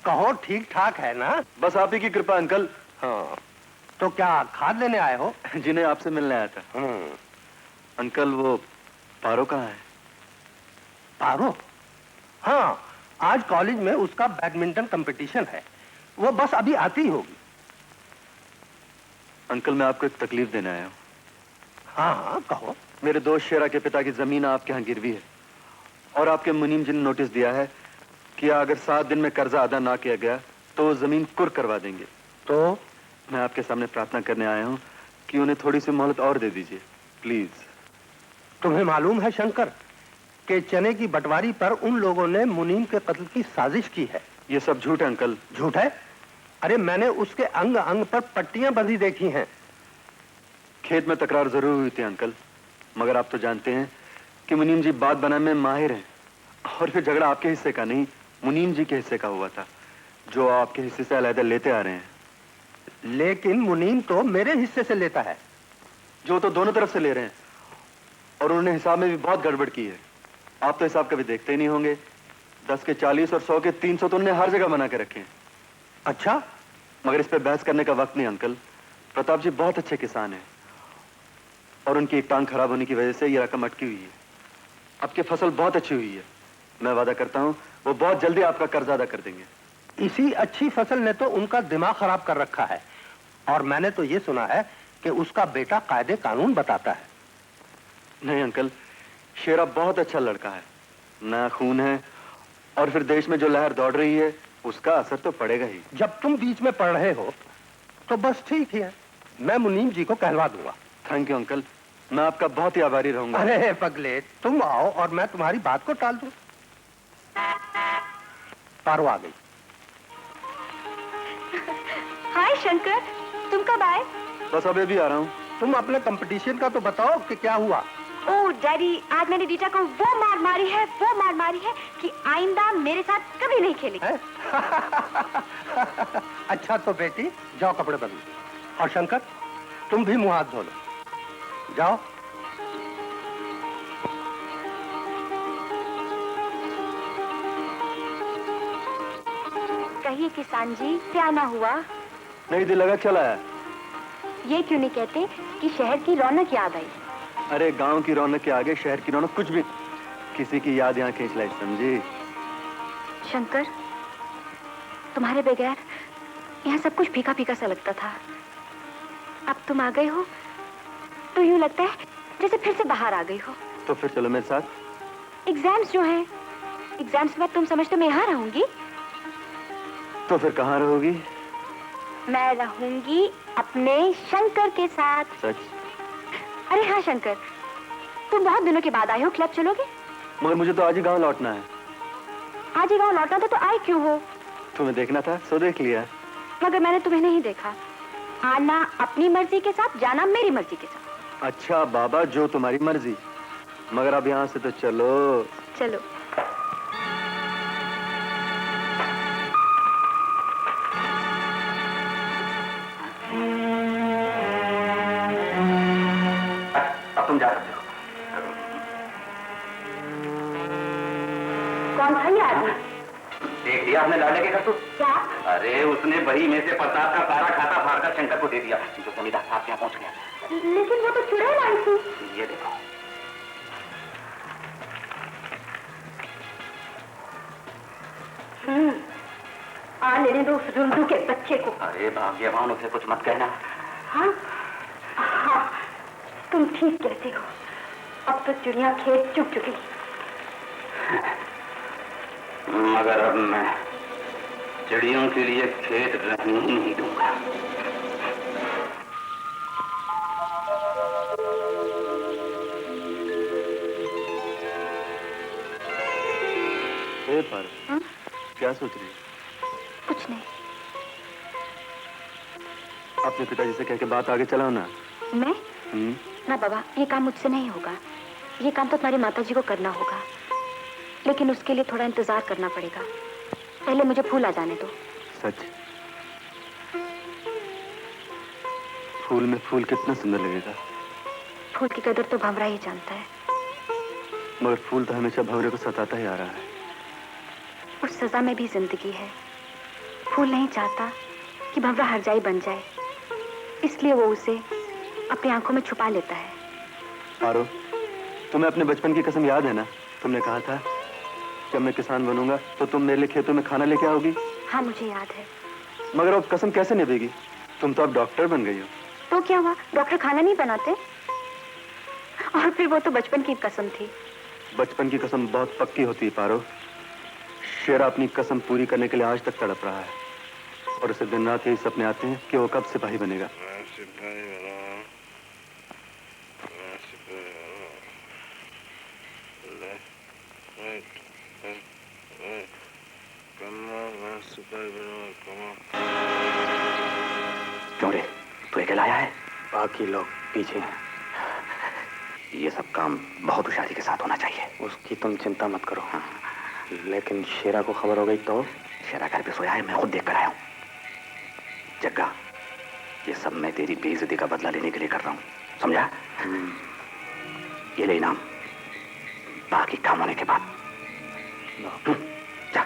कहो ठीक ठाक है ना? बस आप ही की कृपा अंकल। हाँ, तो क्या खाद लेने आए हो? जिन्हें आपसे मिलने आया था। अंकल वो पारो कहाँ है? पारो? हाँ, आज कॉलेज में उसका बैडमिंटन कंपटीशन है, वो बस अभी आती होगी। अंकल मैं आपको एक तकलीफ देने आया हूँ। हाँ कहो। मेरे दोस्त शेरा के पिता की जमीन आपके यहाँ गिरवी है और आपके मुनीम जी ने नोटिस दिया है कि अगर 7 दिन में कर्जा अदा ना किया गया तो वो जमीन कुर करवा देंगे। तो मैं आपके सामने प्रार्थना करने आया हूँ कि उन्हें थोड़ी सी मोहलत और दे दीजिए प्लीज। तुम्हें मालूम है शंकर कि चने की बंटवारी पर उन लोगों ने मुनीम के कत्ल की साजिश की है? ये सब झूठ है अंकल। झूठ है? अरे मैंने उसके अंग अंग पर पट्टियां बंधी देखी हैं। खेत में तकरार जरूर हुई थी अंकल, मगर आप तो जानते हैं कि मुनीम जी बात बनाने में माहिर हैं और फिर झगड़ा आपके हिस्से का नहीं मुनीम जी के हिस्से का हुआ था। जो आपके हिस्से से अलहदा लेते आ रहे हैं। लेकिन मुनीम तो मेरे हिस्से से लेता है। जो तो दोनों तरफ से ले रहे हैं, और उन्होंने हिसाब में भी बहुत गड़बड़ की है। आप तो हिसाब कभी देखते ही नहीं होंगे। 10 के 40 और 100 के 300 तो उन्होंने हर जगह बना के रखे हैं। अच्छा, मगर इस पे बहस करने का वक्त नहीं अंकल। प्रताप जी बहुत अच्छे किसान हैं, और उनकी एक टांग खराब होने की वजह से ये रकम अटकी हुई है। आपकी फसल बहुत अच्छी हुई है। मैं वादा करता हूँ वो बहुत जल्दी आपका कर्जा अदा कर देंगे। इसी अच्छी फसल ने तो उनका दिमाग खराब कर रखा है, और मैंने तो ये सुना है कि उसका बेटा कायदे कानून बताता है। नहीं अंकल, शेरा बहुत अच्छा लड़का है, नया खून है, और फिर देश में जो लहर दौड़ रही है उसका असर तो पड़ेगा ही। जब तुम बीच में पढ़ रहे हो तो बस ठीक है, मैं मुनीम जी को कहलवा दूंगा। थैंक यू अंकल, मैं आपका बहुत ही आभारी रहूंगा। अरे पगले, तुम आओ और मैं तुम्हारी बात को टाल दूं। पारो आ गई। हाय शंकर, तुम कब आए? बस अभी भी आ रहा हूँ। तुम अपने कंपटीशन का तो बताओ कि क्या हुआ। ओह डैडी, आज मैंने रीटा को वो मार मारी है कि आइंदा मेरे साथ कभी नहीं खेलेगी। अच्छा तो बेटी जाओ कपड़े बदलो, और शंकर तुम भी मुंह हाथ धो लो, जाओ। कहिए किसान जी, क्या ना हुआ? नहीं, दिल लगा चला है। ये क्यों नहीं कहते कि शहर की रौनक याद आई? अरे गांव की रौनक के आगे शहर की रौनक कुछ भी। किसी की याद यहाँ खींच लाई, समझी? शंकर, तुम्हारे बगैर यहाँ सब कुछ फीका फीका सा लगता था। अब तुम आ गए हो तो यूं लगता है जैसे फिर से बाहर आ गई हो। तो फिर चलो मेरे साथ। एग्जाम्स जो हैं, एग्जाम्स के बाद तुम समझते मैं यहाँ रहूंगी? तो फिर कहाँ रहोगी? मैं रहूंगी अपने शंकर के साथ। सच? अरे हाँ शंकर, तुम बहुत दिनों के बाद आए हो, क्लब चलोगे? मगर मुझे तो आज ही गांव लौटना है। आज ही गांव लौटना था तो आए क्यों हो? तुम्हें देखना था, सो देख लिया। मगर मैंने तुम्हें नहीं देखा। आना अपनी मर्जी के साथ, जाना मेरी मर्जी के साथ। अच्छा बाबा, जो तुम्हारी मर्जी, मगर अब यहाँ से तो चलो। चलो। अब तुम जा सकते हो। कौन था ये आदमी? देख लिया आपने लाडले के घर तो? क्या? अरे उसने वही में से प्रसाद का सारा खाता फाड़कर शंकर को दे दिया, जो जमींदार साहब यहाँ पहुंच गया। लेकिन वो तो चुड़ैल आई थी। ये देखो। आ लेने दो उस रुंदू के बच्चे को। अरे भाग्यवान, उसे कुछ मत कहना। हाँ? हाँ, तुम ठीक कहते हो। अब तो चिड़िया खेत चुग चुकी। मगर अब मैं चिड़ियों के लिए खेत रहने ही नहीं दूंगा। पर क्या सोच रही है? कुछ नहीं। अपने पिताजी से कह के बात आगे चलाओ ना। मैं? ना बाबा, ये काम मुझसे नहीं होगा। ये काम तो तुम्हारी माताजी को करना होगा, लेकिन उसके लिए थोड़ा इंतजार करना पड़ेगा। पहले मुझे फूल आ जाने दो। सच? फूल में फूल कितना सुंदर लगेगा। फूल की कदर तो भंवरा ही जानता है। मगर फूल तो हमेशा भंवरे को सताता ही आ रहा है। उस सजा में भी जिंदगी है। फूल नहीं चाहता कि भंवरा हरजाई बन जाए, इसलिए वो उसे अपनी आंखों में छुपा लेता है। पारो, तुम्हें अपने बचपन की कसम याद है ना? तुमने कहा था जब मैं किसान बनूंगा तो तुम मेरे लिए खेतों में खाना लेके आओगी। हाँ मुझे याद है। मगर अब कसम कैसे निभेगी? तुम तो अब डॉक्टर बन गई हो। तो क्या हुआ, डॉक्टर खाना नहीं बनाते? और फिर वो तो बचपन की कसम थी। बचपन की कसम बहुत पक्की होती है पारो। शेरा अपनी कसम पूरी करने के लिए आज तक तड़प रहा है, और उसे दिन रात यही सपने आते हैं कि वो कब सिपाही बनेगा। क्यों रे, तू अकेला आया है? बाकी लोग पीछे हैं। ये सब काम बहुत होशियारी के साथ होना चाहिए। उसकी तुम चिंता मत करो। हाँ। लेकिन शेरा को खबर हो गई तो? शेरा घर पे सोया है, मैं खुद देख कर आया हूं। जग्गा, ये सब मैं तेरी बेइज्जती का बदला लेने के लिए कर रहा हूं, समझा? ये ले इनाम, बाकी काम होने के बाद। जा।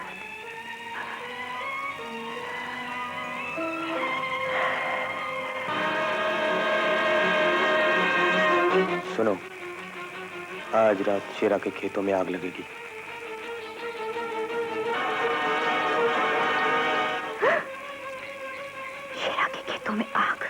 सुनो, आज रात शेरा के खेतों में आग लगेगी। शेरा के खेतों में आग?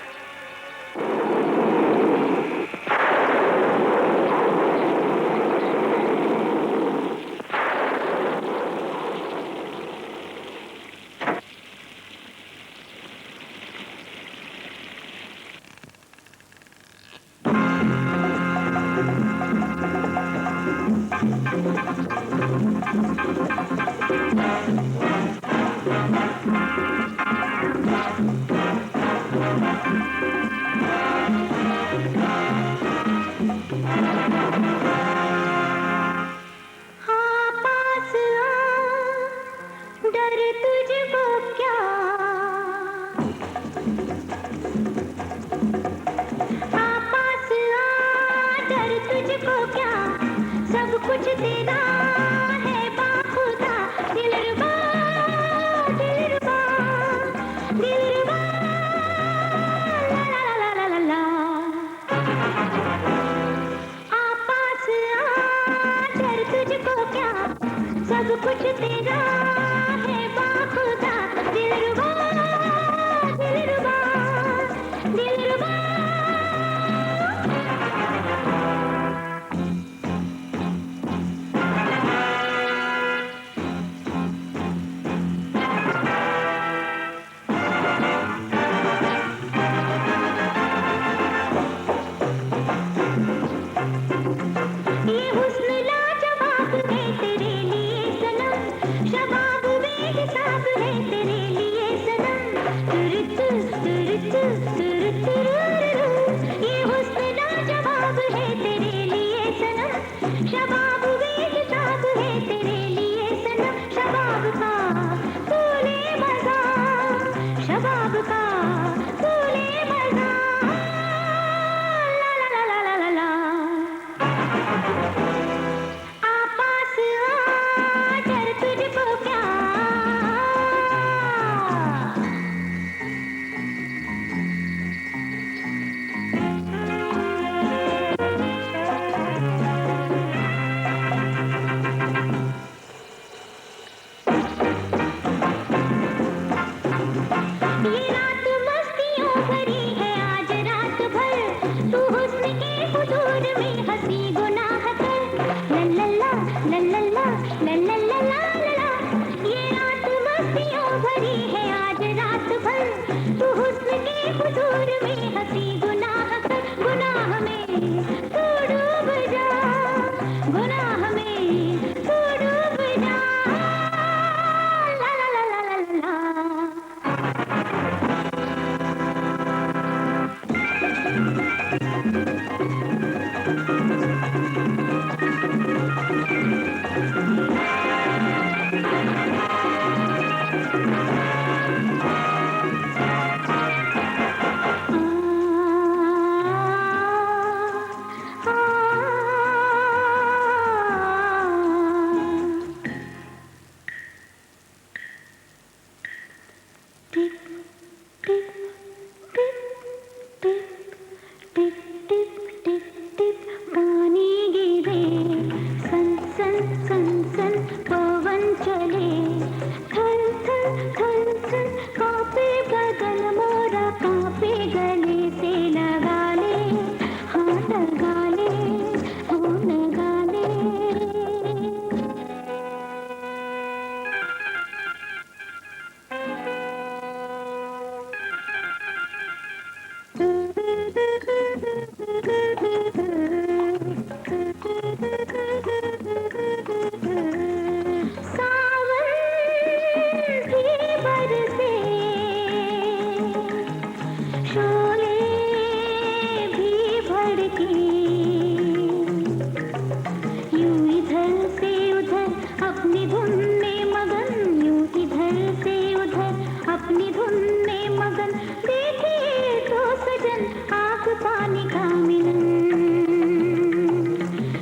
अपनी धुन में मगन, देखिए तो सजन आग पानी का मिलन।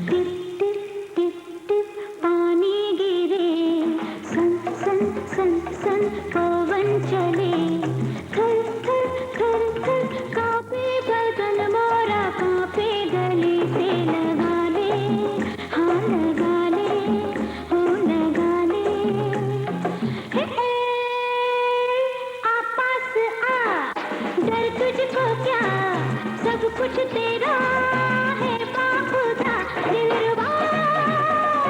टिप टिप टिप टिप पानी गिरे, सन सन सन सन पवन चले, थर थर थर थर कांपे बदन मोरा, कांपे गले से लगा ले, हाँ लगा ले, हो लगा ले। पास आ, डर तुझको क्या, सब कुछ तेरा है बाखुदा। दिलरुबा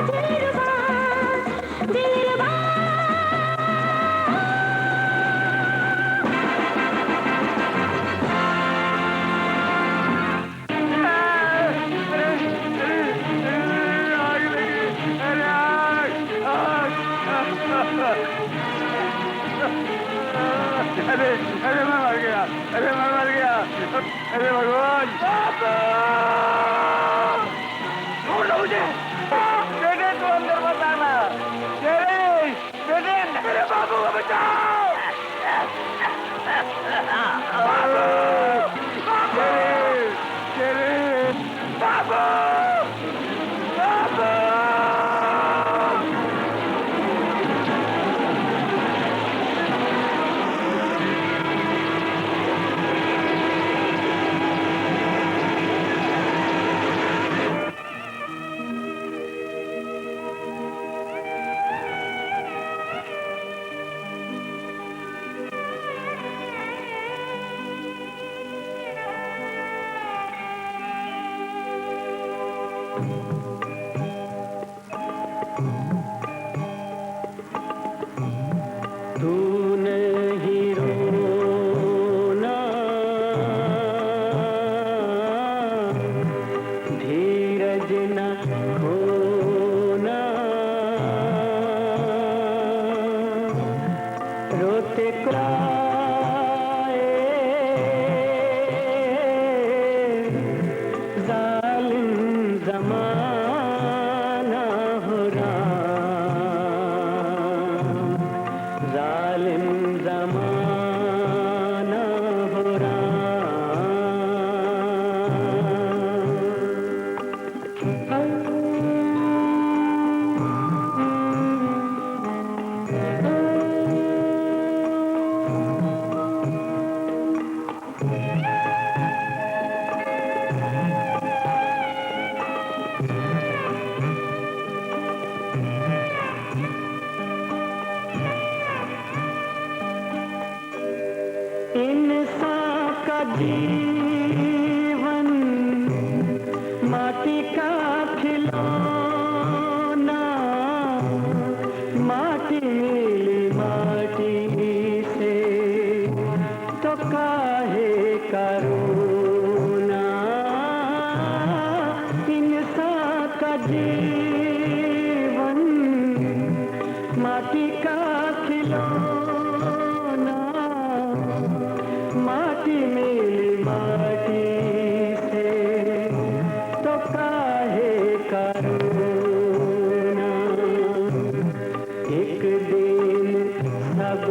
दिलरुबा दिलरुबा। अरे अरे मैं मर गया, अरे मैं मर गया, अरे भगवान। ढूंढो मुझे। बेटे तू अंदर मत आना, बेटे मेरे बाबू को बचाओ। बाबू बाबू बाबू। तू नहीं रोना, धीरज न खोना, रोते को आए जालिम ज़माना हो रहा, जालिम ज़माना हो रहा। इंसान का जीवन माटी का खिलौना, माटी मिली माटी से तो काहे का रोना। इंसान का जीवन माटी का खिलौना, माटी मिली माटी से तो काहे का रोना। एक दिन सब